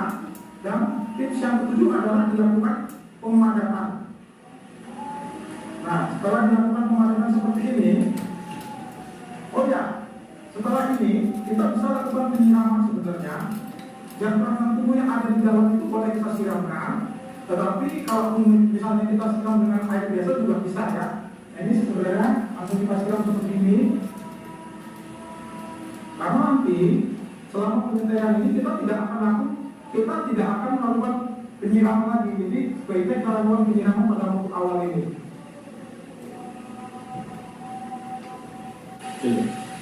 [SPEAKER 4] Dan tips yang ketujuh adalah dilakukan pemadatan. Nah, setelah dilakukan pemadatan seperti ini, oh ya, setelah ini kita bisa lakukan penyiraman sebenarnya. Jangkauan tubuh yang ada di dalam itu boleh kita siramkan, tetapi kalau misalnya kita siram dengan air biasa juga bisa ya. Nah, ini sebenarnya langsung kita siram seperti ini. Karena nanti selama penyeteran ini kita tidak akan melakukan penyiraman lagi. Jadi sebaiknya kita lakukan penyiraman pada waktu awal ini.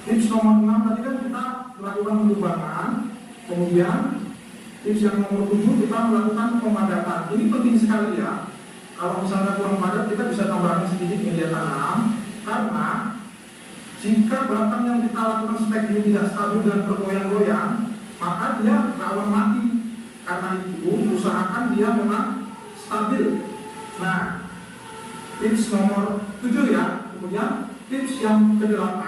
[SPEAKER 4] Tips nomor 6 tadi kan kita melakukan perubahan, kemudian tips yang nomor 7 kita melakukan pemadatan. Ini penting sekali ya. Kalau misalnya kurang padat kita bisa tambahkan sedikit media tanam, karena jika batang yang kita lakukan stek ini tidak stabil dan bergoyang-goyang, maka dia rawan mati. Karena itu usahakan dia memang stabil. Nah, tips nomor 7 ya. Kemudian tips yang ke-8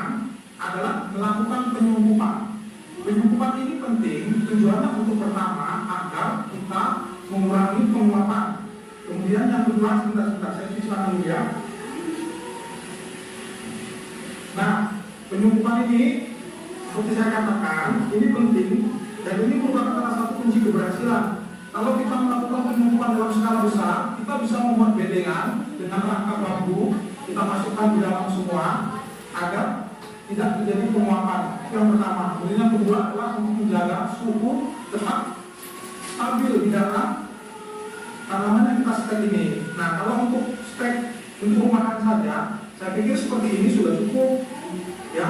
[SPEAKER 4] adalah melakukan penyumpupan. Penyumpupan ini penting, tujuannya untuk pertama agar kita mengurangi penguapan. Kemudian yang kedua, sebentar saya silakan ya. Nah, penyumpupan ini seperti saya katakan, ini penting dan ini merupakan salah satu kunci keberhasilan. Kalau kita melakukan penyumpupan dalam skala besar, kita bisa membuat bedengan dengan rangka bambu, kita masukkan di dalam semua agar tidak terjadi penguapan. Itu yang pertama. Kemudian yang kedua adalah untuk menjaga suhu tetap stabil di dalam tanaman yang kita stek ini. Nah, kalau untuk stek untuk rumahan saja, saya pikir seperti ini sudah cukup, ya.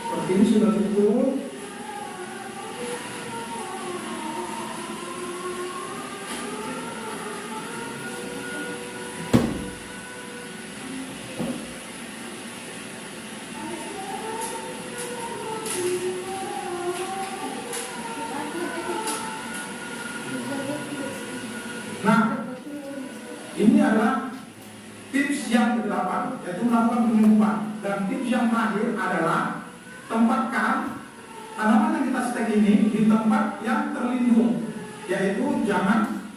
[SPEAKER 4] Seperti ini sudah cukup. Nah, ini adalah tips yang ke-8, yaitu melakukan penyumpupan. Dan tips yang terakhir adalah tempatkan tanaman yang kita stek ini di tempat yang terlindung, yaitu jangan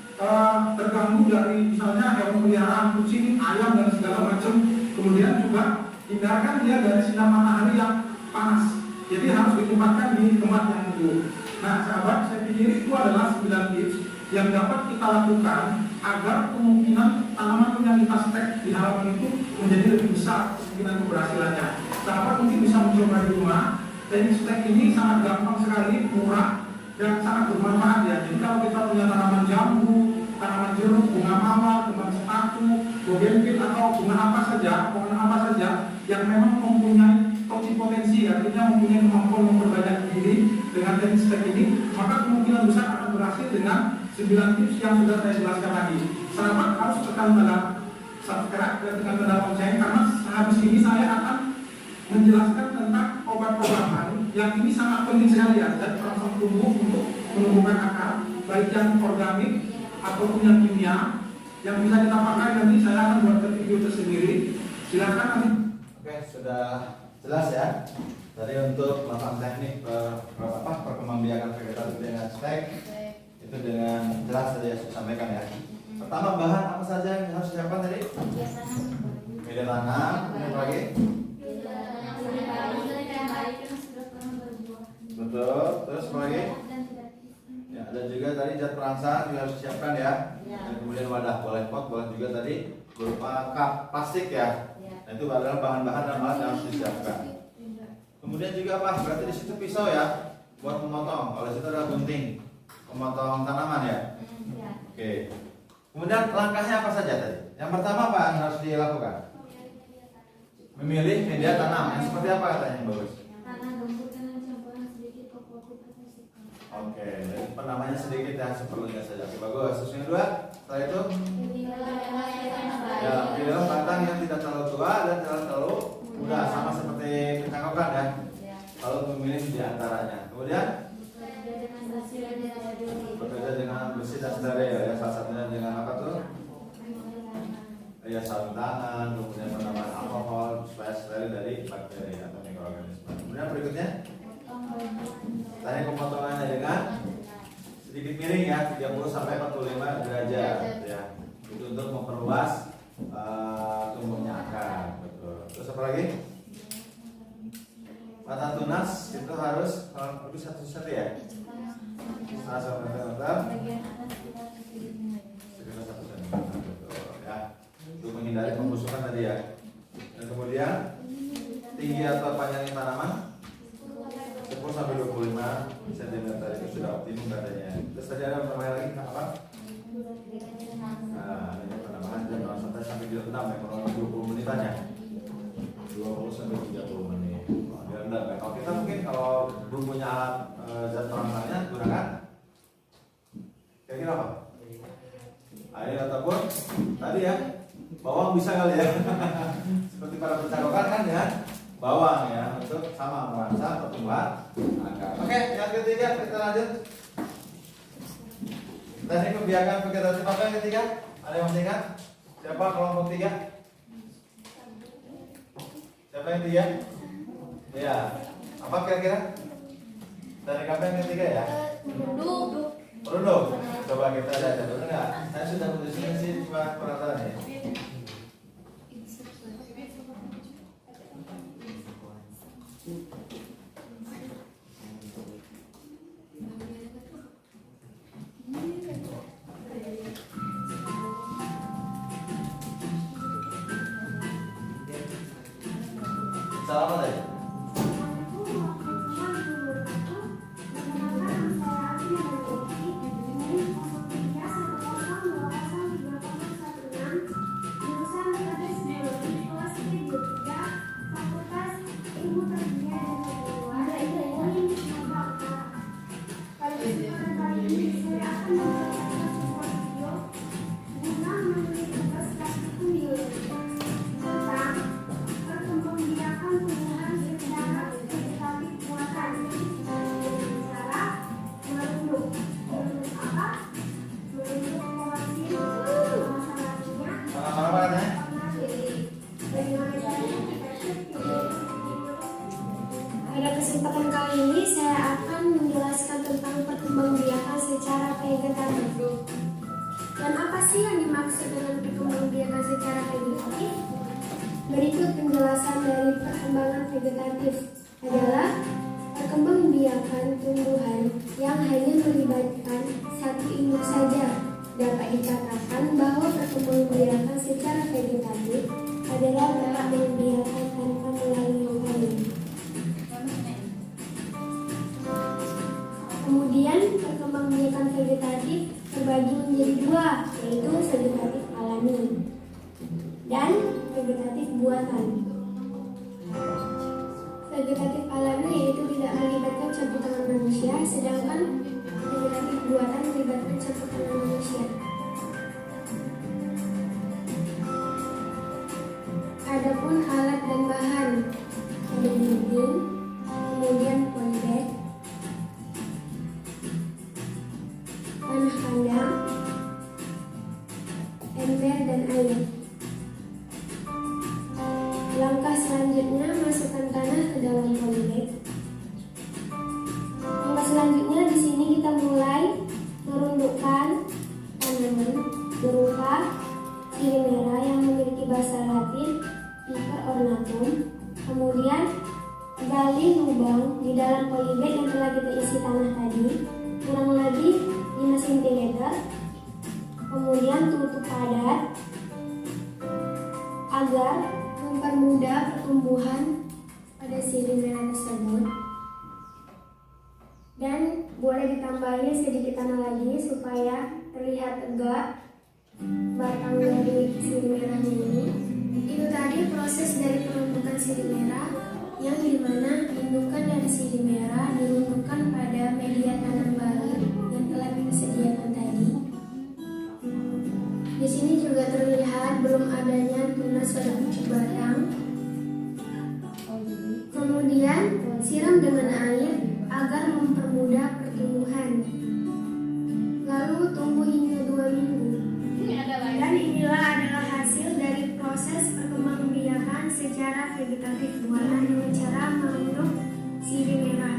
[SPEAKER 4] terganggu dari misalnya hewan peliharaan, kucing, ayam dan segala macam. Kemudian juga hindarkan dia dari sinar matahari yang panas. Jadi harus ditempatkan di tempat yang teduh. Nah, sahabat, saya pikir itu adalah 9 tips yang dapat kita lakukan agar kemungkinan tanaman yang kita stek di halaman itu menjadi lebih besar kemungkinan keberhasilannya. Sahabat mungkin bisa mencoba di rumah. Teknik stek ini sangat gampang sekali, murah dan sangat bermanfaat ya. Jadi kalau kita punya tanaman jambu, tanaman jeruk, bunga mawar, kembang sepatu, bougainville atau bunga apa saja, pohon apa saja yang memang mempunyai potensi, artinya mempunyai kemampuan memperbanyak diri dengan teknik stek ini, maka kemungkinan besar akan berhasil dengan 9 tips yang sudah saya jelaskan tadi. Sahabat harus tekan tanda subscribe dan tekan tanda lonceng, karena habis ini saya akan menjelaskan tentang obat-obatan yang ini sangat penting sekali ya, dan perangsang tumbuh untuk menumbuhkan akar, baik yang organik ataupun yang kimia, yang bisa kita pakai. Nanti saya akan buatkan video tersendiri. Silakan nanti.
[SPEAKER 1] Oke, sudah jelas ya. Tadi untuk melakukan teknik perkembangbiakan vegetatif dengan stek itu dengan jelas tadi yang saya sampaikan ya. Pertama, bahan apa saja yang harus disiapkan tadi? Media tanam, kemudian lagi Betul. Terus apa lagi?
[SPEAKER 2] Dan tidak
[SPEAKER 1] Ya, ada juga tadi zat perangsang juga harus disiapkan ya.
[SPEAKER 2] Ya.
[SPEAKER 1] Dan kemudian wadah, boleh pot, boleh juga tadi berupa cup plastik ya.
[SPEAKER 2] Ya.
[SPEAKER 1] Nah, itu adalah bahan-bahan dan alat yang harus disiapkan. Kemudian juga apa? Berarti di situ pisau ya, buat memotong. Kalau di situ ada gunting, memotong tanaman ya.
[SPEAKER 2] Ya.
[SPEAKER 1] Oke. Kemudian langkahnya apa saja tadi? Yang pertama apa yang harus dilakukan? Memilih media tanam. Yang seperti apa katanya yang bagus?
[SPEAKER 2] Tanah gembur dengan campuran sedikit pupuk atau sikap.
[SPEAKER 1] Oke, jadi penamanya sedikit ya, seperlunya saja. Oke, bagus. Terus yang kedua, setelah itu ya, pilihlah batang yang tidak terlalu tua dan tidak terlalu muda, sama seperti pencangkokan ya. Kalau memilih di antaranya. Kemudian bekerja dengan bersih dan steril ya, salah satunya dengan apa tuh? Ya, sarung tangan, kemudian penambahan alkohol supaya steril dari bakteri atau mikroorganisme. Kemudian berikutnya, tadi pemotongannya dengan sedikit miring ya, 30 sampai 45 derajat ya. Itu untuk memperluas tumbuhnya akar. Betul. Terus apa lagi? Batang tunas itu harus lebih satu-satu ya. Nah, sampai
[SPEAKER 2] Bagian atas kita sedikit
[SPEAKER 1] sekitar 1 cm. Betul ya. Untuk menghindari pembusukan tadi ya. Dan kemudian tinggi atau panjangnya tanaman 10 sampai 25 cm itu sudah optimum katanya. Terus tadi ada penambahan lagi apa? Nah, ini penambahan jam sampai direndam ya, kurang lebih 20 menitan ya. 20 sampai 30 menit. Direndam ya. Kalau kita mungkin kalau belum punya alat zat perangsangnya gunakan kira-kira apa? Air ataupun tadi ya bawang bisa kali ya. Seperti pada pencangkokan kan ya, bawang ya untuk sama merangsang pertumbuhan akar. Oke, yang ketiga kita lanjut. Teknik pembiakan vegetatif apa yang ketiga? Ada yang masih ingat? Siapa kelompok 3? Siapa yang 3? Ya, apa kira-kira? Teknik apa yang ketiga ya? Runduk. Coba kita lihat dulu enggak? Saya sudah menulisnya sih cuma peraturan ya. Salah apa tadi?
[SPEAKER 5] Pada kesempatan kali ini saya akan menjelaskan tentang perkembangbiakan secara vegetatif. Dan apa sih yang dimaksud dengan perkembangbiakan secara vegetatif? Berikut penjelasan dari perkembangan vegetatif adalah perkembangbiakan tumbuhan yang hanya melibatkan satu induk saja. Dapat dikatakan bahwa perkembangbiakan secara vegetatif adalah perkembangbiakan tanpa melalui panen. Kemudian perkembangbiakan vegetatif terbagi menjadi dua, yaitu vegetatif alami dan vegetatif buatan. Vegetatif alami yaitu tidak melibatkan campur tangan manusia, sedangkan vegetatif buatan melibatkan campur tangan manusia. Adapun alat dan bahan, ada gunting, kemudian polybag, tanah kandang, ember dan air. Langkah selanjutnya, masukkan tanah ke dalam polybag. Langkah selanjutnya di sini kita mulai merundukkan tanah kita isi tanah tadi kurang lebih 5 cm, kemudian tutup padat agar mempermudah pertumbuhan pada sirih merah tersebut. Dan boleh ditambahi sedikit tanah lagi supaya terlihat tegak batang dari sirih merahnya ini. Itu tadi proses dari peruntukan sirih merah, yang dimana indukan dari sirih merah diruntukan pada media tanam baru yang telah kita sediakan tadi. Di sini juga terlihat belum adanya tunas pada pucuk batang. Kemudian siram dengan air agar mempermudah pertumbuhan. Lalu tunggu hingga 2 minggu. Dan inilah adalah hasil dari proses perkembangbiakan secara vegetatif buatan dengan cara menurut sirih merah.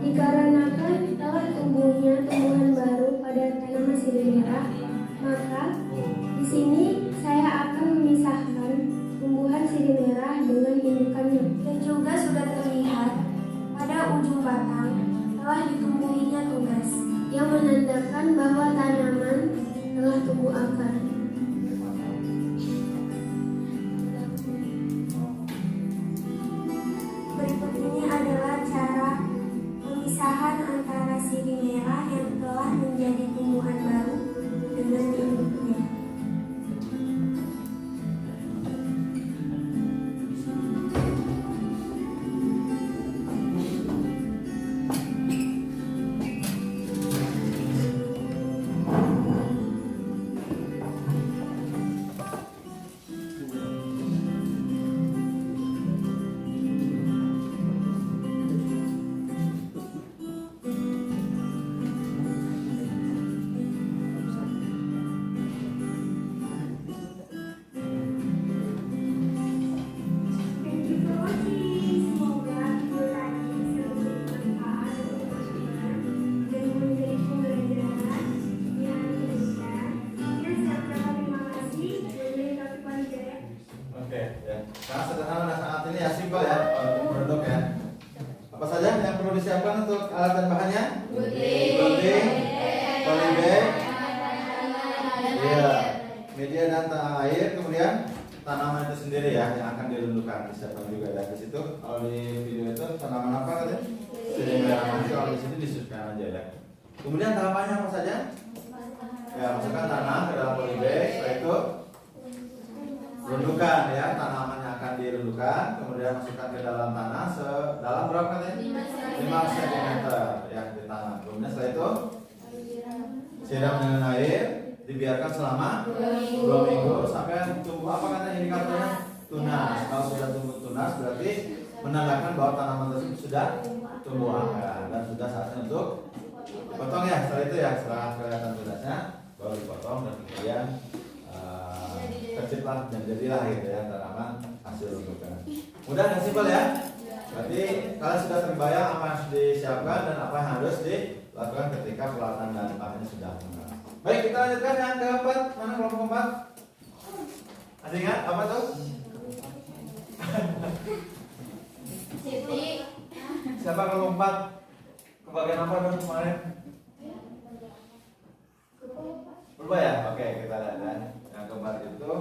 [SPEAKER 5] Dikarenakan telah tumbuhnya tumbuhan baru pada tanaman sirih merah, maka di sini saya akan memisahkan tumbuhan sirih merah dengan indukannya. Dan juga sudah terlihat pada ujung batang telah ditumbuhinya tunas, yang menandakan bahwa tanaman telah tumbuh akar. Berikut ini adalah cara pemisahan antara sirih merah yang telah menjadi tumbuhan baru dengan induknya.
[SPEAKER 1] Oke, ya. Sangat sederhana dan sangat ini ya, simpel ya untuk produk ya. Apa saja yang perlu disiapkan untuk alat dan bahannya? Gunting, polybag, iya, media dan tanah air, kemudian tanaman itu sendiri ya yang akan diruntukan. Disiapkan juga ya di situ. Kalau di video itu tanaman apa katanya? Sirih merah. Nanti kalau di sini disesuaikan aja ya. Kemudian tahapannya apa saja? Ya, masukkan tanah ke dalam polybag, setelah itu runtukan ya, tanamannya akan diruntukan, kemudian masukkan ke dalam tanah sedalam berapa katanya? 5 cm ya di tanah. Kemudian setelah itu siram dengan air, dibiarkan selama 2 minggu sampai tumbuh apa katanya indikatornya? Tunas. Kalau sudah tumbuh tunas berarti menandakan bahwa tanaman tersebut sudah tumbuh akar dan sudah saatnya untuk dipotong ya. Setelah itu ya, setelah kelihatan tunasnya baru dipotong dan kemudian terciptalah dan jadilah gitu ya tanaman hasil runtukan. Mudah dan simpel ya. Berarti kalian sudah terbayang apa yang harus disiapkan dan apa yang harus dilakukan ketika peralatan dan bahannya sudah lengkap. Baik, kita lanjutkan yang keempat. Mana kelompok keempat? Ada ingat apa tuh? Siapa kelompok keempat? Kebagian apa dong kemarin? Berubah ya? Oke, kita lihat ya. Yang keempat itu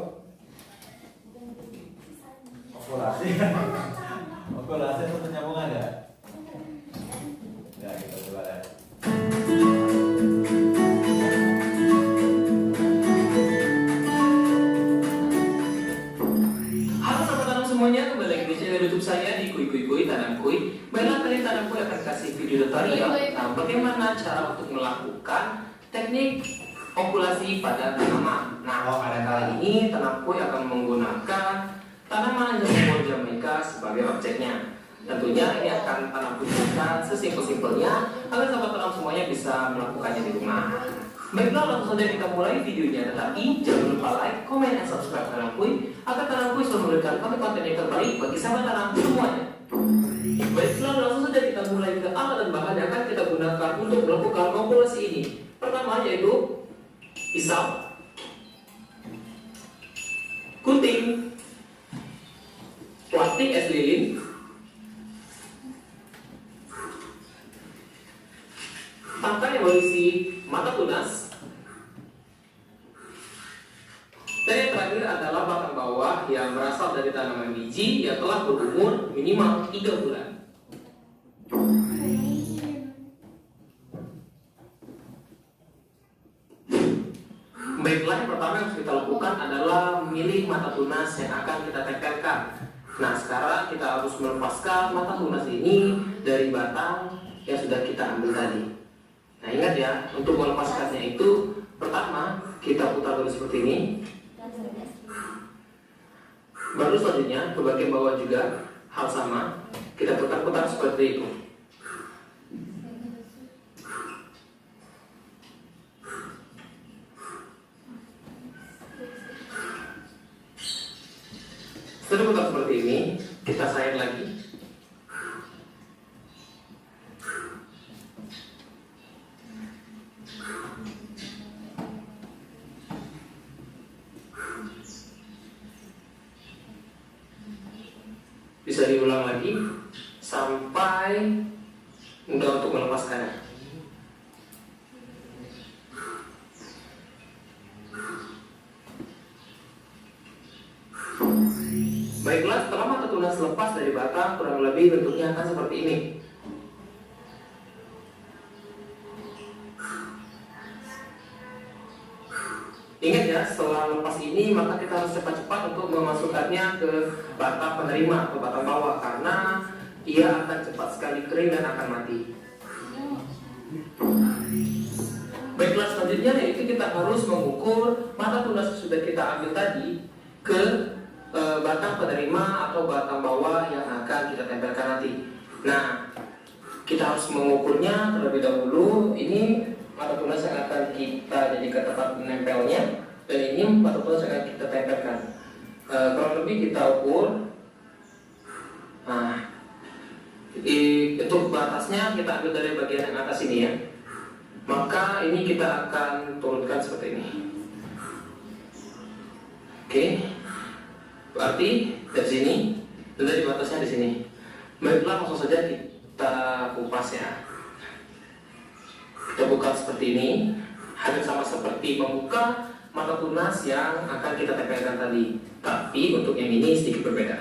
[SPEAKER 1] okulasi. Okulasi itu penyambungan ya? Ya, kita coba lihat.
[SPEAKER 6] Halo sahabat tanam semuanya, kembali lagi di channel YouTube saya di Kuy Tanam Kuy. Baiklah, kali Tanam Kuy akan kasih video tutorial tentang bagaimana cara untuk melakukan teknik okulasi pada tanaman. Nah, pada kali ini Tanam Kuy akan menggunakan tanaman jamur Jamaika sebagai objeknya. Tentunya ini akan Tanam Kuy berikan sesimpel-simpelnya agar sahabat tanam semuanya bisa melakukannya di rumah. Baiklah, langsung saja kita mulai videonya. Tetapi jangan lupa like, komen, dan subscribe Tanam Kuy agar Tanam Kuy selalu memberikan konten-konten yang terbaik bagi sahabat tanam semuanya. Baiklah, langsung saja kita mulai ke alat dan bahan yang akan kita gunakan untuk melakukan okulasi ini. Pertama yaitu pisau, gunting, plastik es lilin, tunas. Dan yang terakhir adalah batang bawah yang berasal dari tanaman biji yang telah berumur minimal 3 bulan. Baiklah, yang pertama yang harus kita lakukan adalah memilih mata tunas yang akan kita tempelkan. Nah, sekarang kita harus melepaskan mata tunas ini dari batang yang sudah kita ambil tadi. Nah, ingat ya, untuk melepaskannya itu pertama kita putar dulu seperti ini. Baru selanjutnya ke bagian bawah juga hal sama, kita putar-putar seperti itu. Setelah putar seperti ini, kita sayat lagi. Bisa diulang lagi sampai mudah untuk melepaskannya. Baiklah, setelah mata tunas lepas dari batang, kurang lebih bentuknya akan seperti ini. Ingat ya, setelah lepas ini maka kita harus cepat-cepat untuk memasukkannya ke batang penerima atau batang bawah, karena ia akan cepat sekali kering dan akan mati. Baiklah, selanjutnya yaitu kita harus mengukur mata tunas yang sudah kita ambil tadi ke batang penerima atau batang bawah yang akan kita tempelkan nanti. Nah, kita harus mengukurnya terlebih dahulu. Ini mata tunas yang akan kita jadikan tempat menempelnya, dan ini mata tunas yang akan kita tempelkan. Kurang lebih kita ukur. Nah, untuk batasnya kita ambil dari bagian yang atas ini ya. Maka ini kita akan turunkan seperti ini. Oke. Berarti dari sini dan dari batasnya di sini. Baiklah, langsung saja kita kupas ya. Kita buka seperti ini, hampir sama seperti membuka mata tunas yang akan kita tempelkan tadi. Tapi untuk yang ini sedikit berbeda.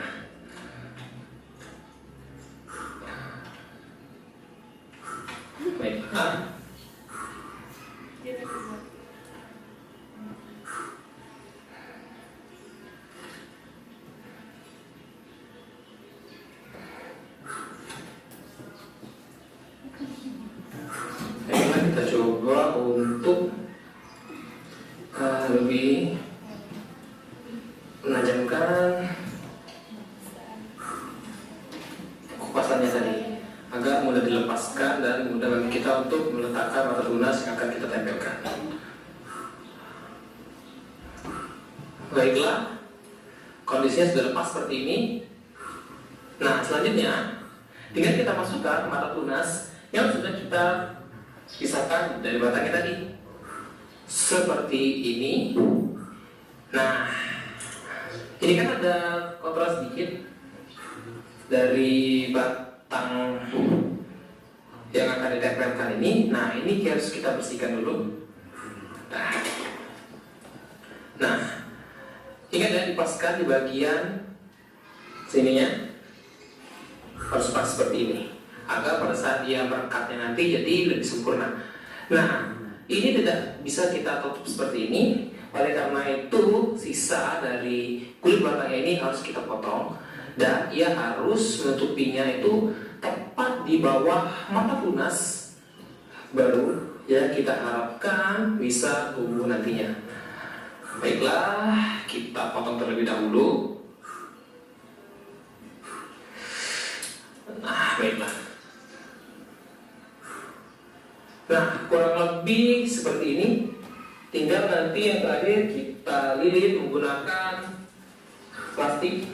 [SPEAKER 6] Baiklah. Kita coba untuk lebih menajamkan kupasannya tadi agar mudah dilepaskan dan mudah bagi kita untuk meletakkan mata tunas yang akan kita tempelkan. Baiklah, kondisinya sudah lepas seperti ini. Nah, selanjutnya tinggal kita masukkan mata tunas yang sudah kita pisahkan dari batangnya tadi seperti ini. Nah, ini kan ada kotoran sedikit dari batang yang akan ditempelkan ini. Nah, ini harus kita bersihkan dulu. Nah, ingat ya, dipaskan di bagian sininya harus pas seperti ini, agar pada saat dia merekatnya nanti jadi lebih sempurna. Nah, ini tidak bisa kita tutup seperti ini. Oleh karena itu, sisa dari kulit batangnya ini harus kita potong, dan ia harus menutupinya itu tepat di bawah mata tunas. Baru ya kita harapkan bisa tumbuh nantinya. Baiklah, kita potong terlebih dahulu. Nah, baiklah. Nah, kurang lebih seperti ini. Tinggal nanti yang terakhir kita lilit menggunakan plastik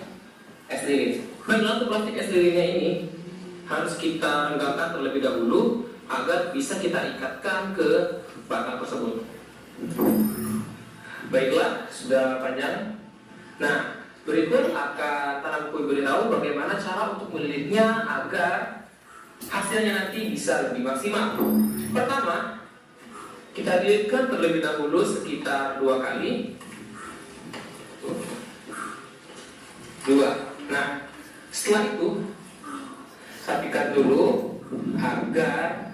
[SPEAKER 6] es lilin. Baiklah, untuk plastik es lilinnya ini harus kita renggangkan terlebih dahulu agar bisa kita ikatkan ke batang tersebut. Baiklah, sudah panjang. Nah, berikut akan tanamku beritahu bagaimana cara untuk melilitnya agar hasilnya nanti bisa lebih maksimal. Pertama, Kita lilitkan terlebih dahulu sekitar 2 kali. 2. Nah, setelah itu rapikan dulu agar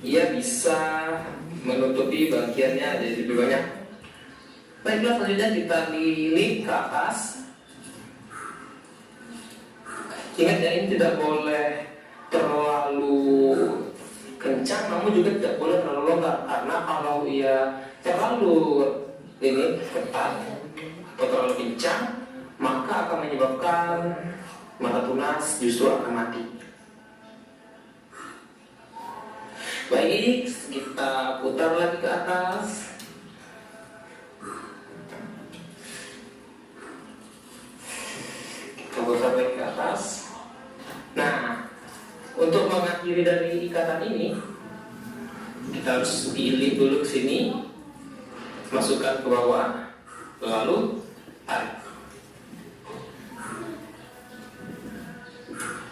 [SPEAKER 6] ia bisa menutupi bagiannya jadi lebih banyak. Baiklah, selanjutnya kita lilit ke atas. Ingat ya, ini tidak boleh terlalu kencang, namun juga tidak boleh terlalu longgar, karena kalau ia terlalu ketat atau terlalu kencang, maka akan menyebabkan mata tunas justru akan mati. Baik, kita putar lagi ke atas. Kita putar lagi ke atas. Nah, untuk mengakhiri dari ikatan ini, kita harus ilik dulu ke sini, masukkan ke bawah, lalu tarik.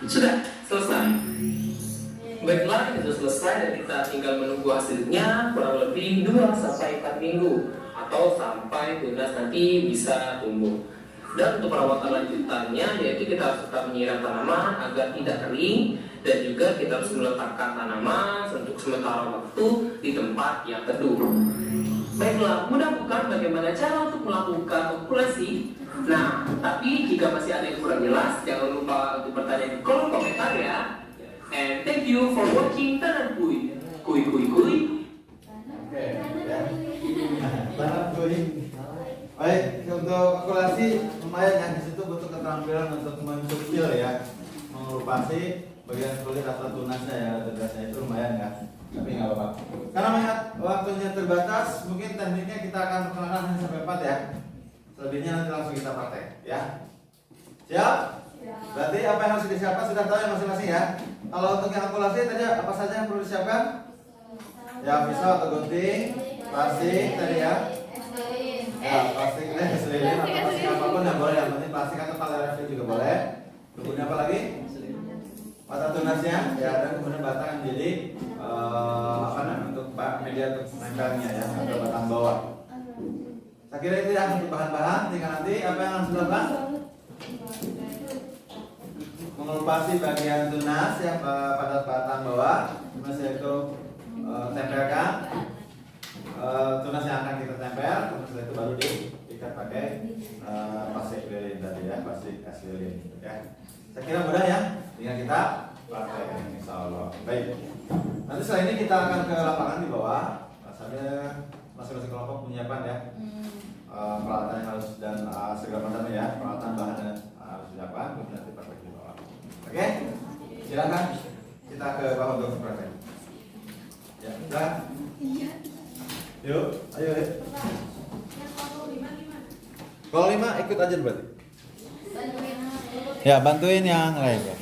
[SPEAKER 6] Sudah selesai. Baiklah, itu selesai dan kita tinggal menunggu hasilnya kurang lebih 2-4 minggu atau sampai tunas nanti bisa tumbuh. Dan untuk perawatan lanjutannya yaitu kita harus tetap menyiram tanaman agar tidak kering, dan juga kita harus meletakkan tanaman untuk sementara waktu di tempat yang teduh. Baiklah, mudah bukan bagaimana cara untuk melakukan okulasi? Nah, tapi jika masih ada yang kurang jelas, jangan lupa untuk bertanya di kolom komentar ya. And thank you for watching Tanam Kui. Kui kui kui.
[SPEAKER 1] Oke, ya. Tanam kui. Baik, untuk okulasi lumayan ya, di situ butuh keterampilan untuk mencukil ya, mengelupasi bagian kulit atau tunasnya ya, tunasnya itu lumayan ya. Tapi nggak apa-apa. Karena melihat waktunya terbatas, mungkin tekniknya kita akan perkenalkan hanya sampai 4 ya. Selebihnya nanti langsung kita praktek ya. Siap? Berarti apa yang harus disiapkan sudah tahu ya masing-masing ya. Kalau untuk yang okulasi tadi apa saja yang perlu disiapkan? Ya, pisau atau gunting, plastik tadi ya. Ya, plastik lilin atau plastik apapun yang boleh, yang penting plastik atau polyester juga boleh. Kemudian apa lagi? Mata tunasnya ya, dan kemudian batang jadi apa namanya, untuk media untuk nempelnya ya, atau batang bawah. Saya kira itu ya untuk bahan-bahan. Tinggal nanti apa yang harus dilakukan? Mengelupasi bagian tunas yang pada batang bawah, tunas itu tempelkan tunas yang akan kita tempel, kemudian itu baru diikat pakai plastik lilin tadi ya, plastik es lilin ya. Saya kira mudah ya, tinggal kita pakai insya Allah. Baik, nanti setelah ini kita akan ke lapangan di bawah sambil masing-masing kelompok menyiapkan ya peralatan yang harus dan segala macamnya ya, peralatan bahan dan harus disiapkan, kemudian nanti praktek di bawah. Oke, silakan kita ke bawah untuk praktek. Ya, sudah. Yuk, ayo ya. Kalau 5 ikut aja berarti. Ya, bantuin yang lain ya.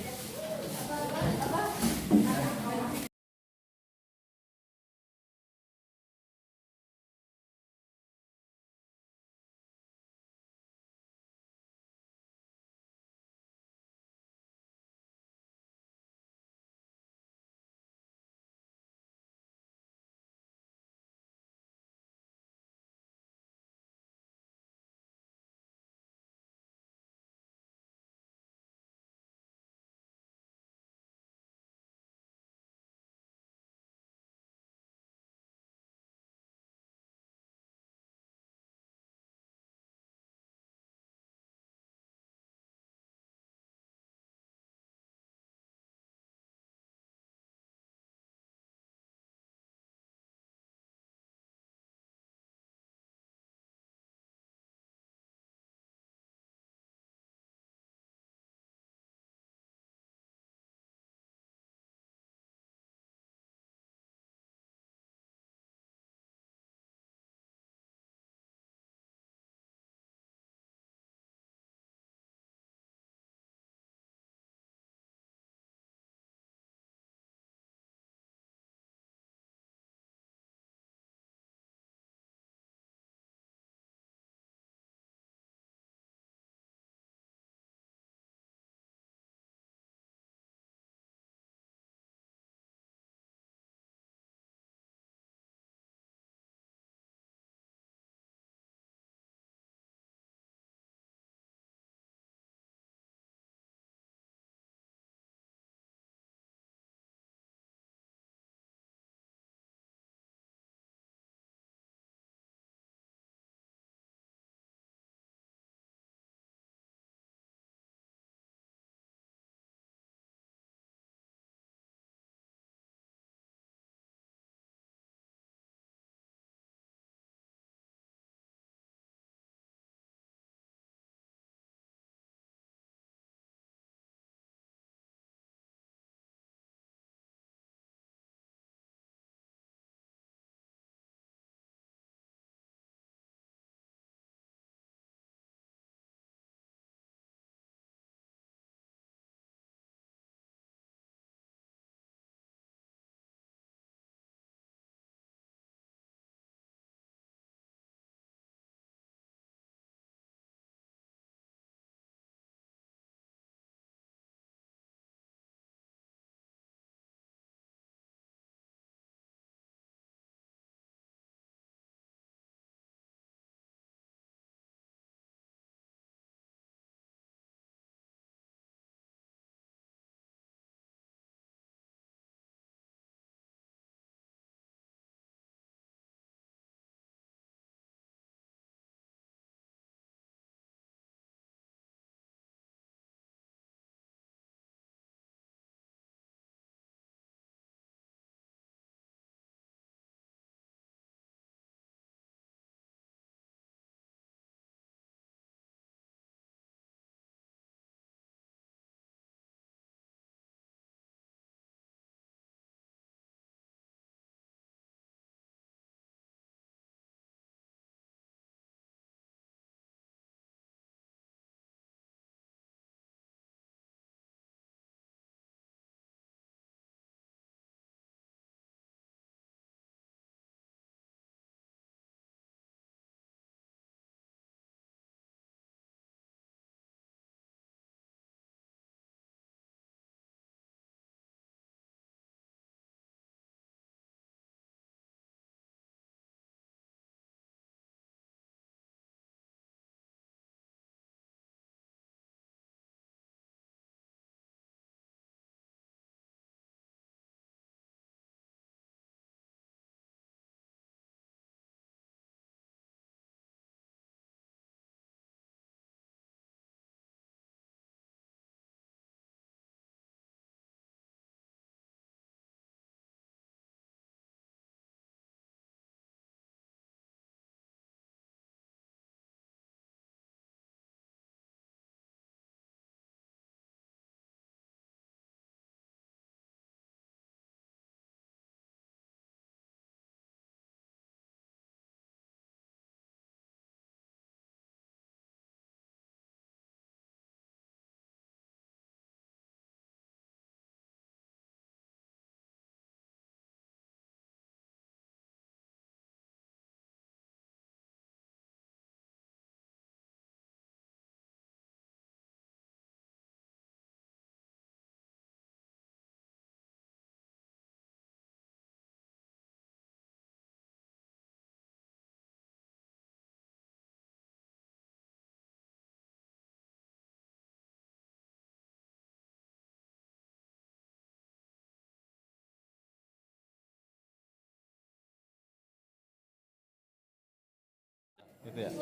[SPEAKER 1] gitu ya.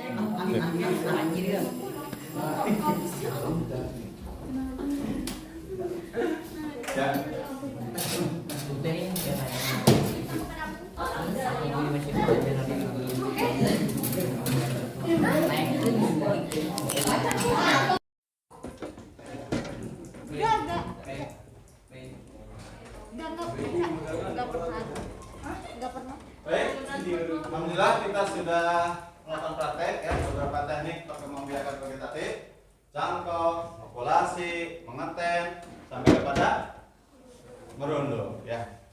[SPEAKER 1] Ya. Baik, alhamdulillah kita sudah melakukan praktek ya beberapa teknik perkembangbiakan vegetatif, cangkok, populasi, mengetem sampai kepada merunduk ya.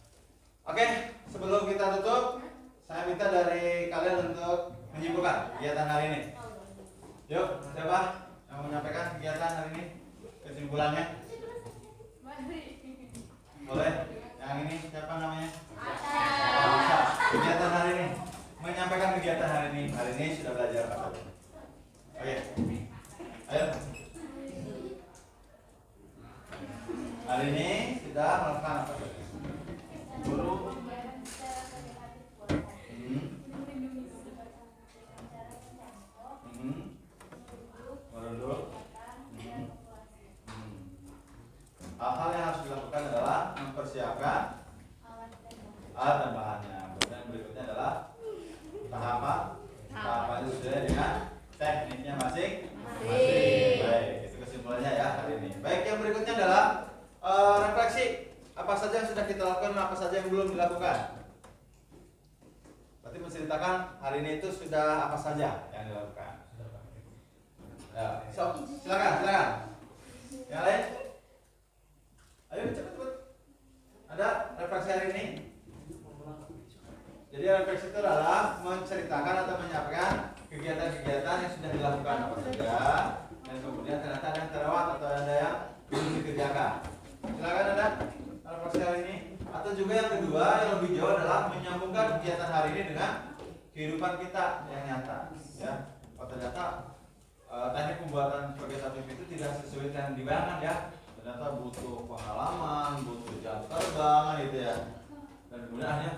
[SPEAKER 1] Oke, sebelum kita tutup, saya minta dari kalian untuk menyimpulkan kegiatan hari ini. Yuk, siapa yang mau menyampaikan kegiatan hari ini? Kesimpulannya? Boleh? Yang ini siapa namanya? Aisyah. Kegiatan hari ini, menyampaikan kegiatan hari ini. Hari ini sudah belajar apa saja? Oke, ayo. Hari ini sudah melakukan apa saja? Guru. Merunduk. Hal-hal yang harus dilakukan adalah mempersiapkan alat dan bahannya. Kemudian berikutnya adalah tahapannya sesuai dengan tekniknya masing-masing. Baik, itu kesimpulannya ya hari ini. Baik, yang berikutnya adalah refleksi. Apa saja yang sudah kita lakukan, apa saja yang belum dilakukan. Berarti menceritakan hari ini itu sudah apa saja yang dilakukan. Ya, silakan. Yang lain? Ayo cepet. Ada refleksi hari ini? Jadi refleksi itu adalah menceritakan atau menyampaikan kegiatan-kegiatan yang sudah dilakukan apa saja, dan kemudian ternyata ada yang terlewat atau ada yang belum dikerjakan. Silakan ada refleksi hari ini. Atau juga yang kedua yang lebih jauh adalah menyambungkan kegiatan hari ini dengan kehidupan kita yang nyata. Ya, ternyata teknik pembuatan vegetatif itu tidak sesuai dengan dibayangkan ya. Ternyata butuh pengalaman, butuh jam terbang gitu ya. Dan kemudian akhirnya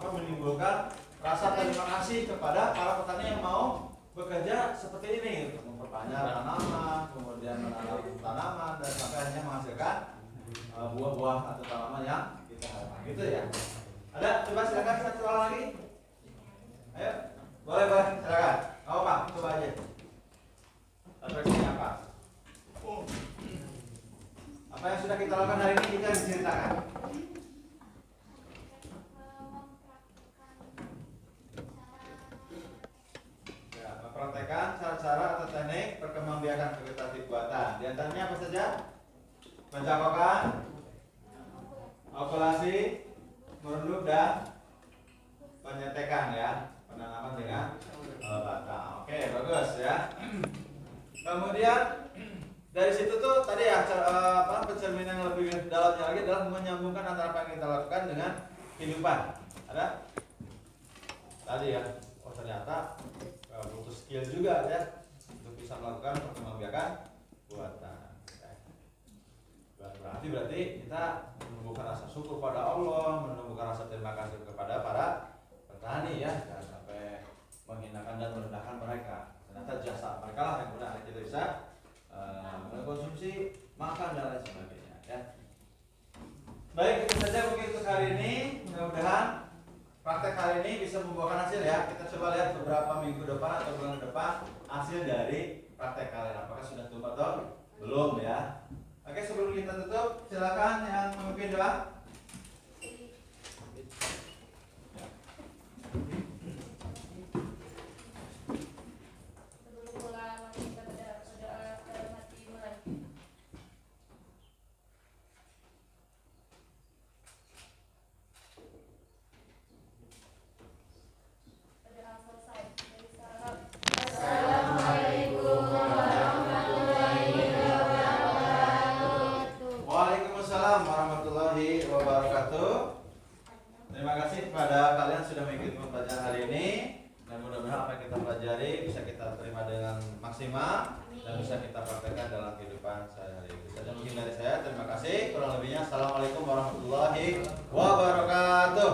[SPEAKER 1] menimbulkan rasa terima kasih kepada para petani yang mau bekerja seperti ini, untuk memperpanjang tanaman, kemudian menanam tanaman dan sampai akhirnya menghasilkan buah-buah atau tanaman yang kita harapkan. Gitu ya. Ada? Coba silakan satu orang lagi. Ayo, boleh silakan. Nggak apa-apa, coba aja. Refleksinya apa? Apa yang sudah kita lakukan hari ini kita diceritakan. Ya, mempraktekkan cara-cara atau teknik perkembangbiakan vegetatif buatan. Di antaranya apa saja? Pencangkokan, okulasi, merunduk dan penyetekan ya, penanaman dengan batang. Oke, bagus ya. Kemudian dari situ tuh tadi ya pencerminan yang lebih dalamnya lagi adalah menyambungkan antara apa yang kita lakukan dengan kehidupan. Ada? Tadi ya, oh ternyata butuh skill juga ya untuk bisa melakukan perkembangbiakan buatan. Berarti kita menumbuhkan rasa syukur pada Allah, menumbuhkan rasa terima kasih kepada para petani ya, jangan sampai menghinakan dan merendahkan mereka. Ternyata jasa mereka lah yang benar kita bisa mengkonsumsi, makan dan lain sebagainya ya. Baik, itu saja mungkin untuk hari ini. Mudah-mudahan praktek hari ini bisa membuahkan hasil ya. Kita coba lihat beberapa minggu depan atau bulan depan hasil dari praktek kalian. Apakah sudah tutup atau belum ya? Oke, sebelum kita tutup, silakan yang memimpin doa. Maksimal dan bisa kita praktekkan dalam kehidupan sehari-hari. Itu saja mungkin dari saya. Terima kasih. Kurang lebihnya, assalamualaikum warahmatullahi wabarakatuh.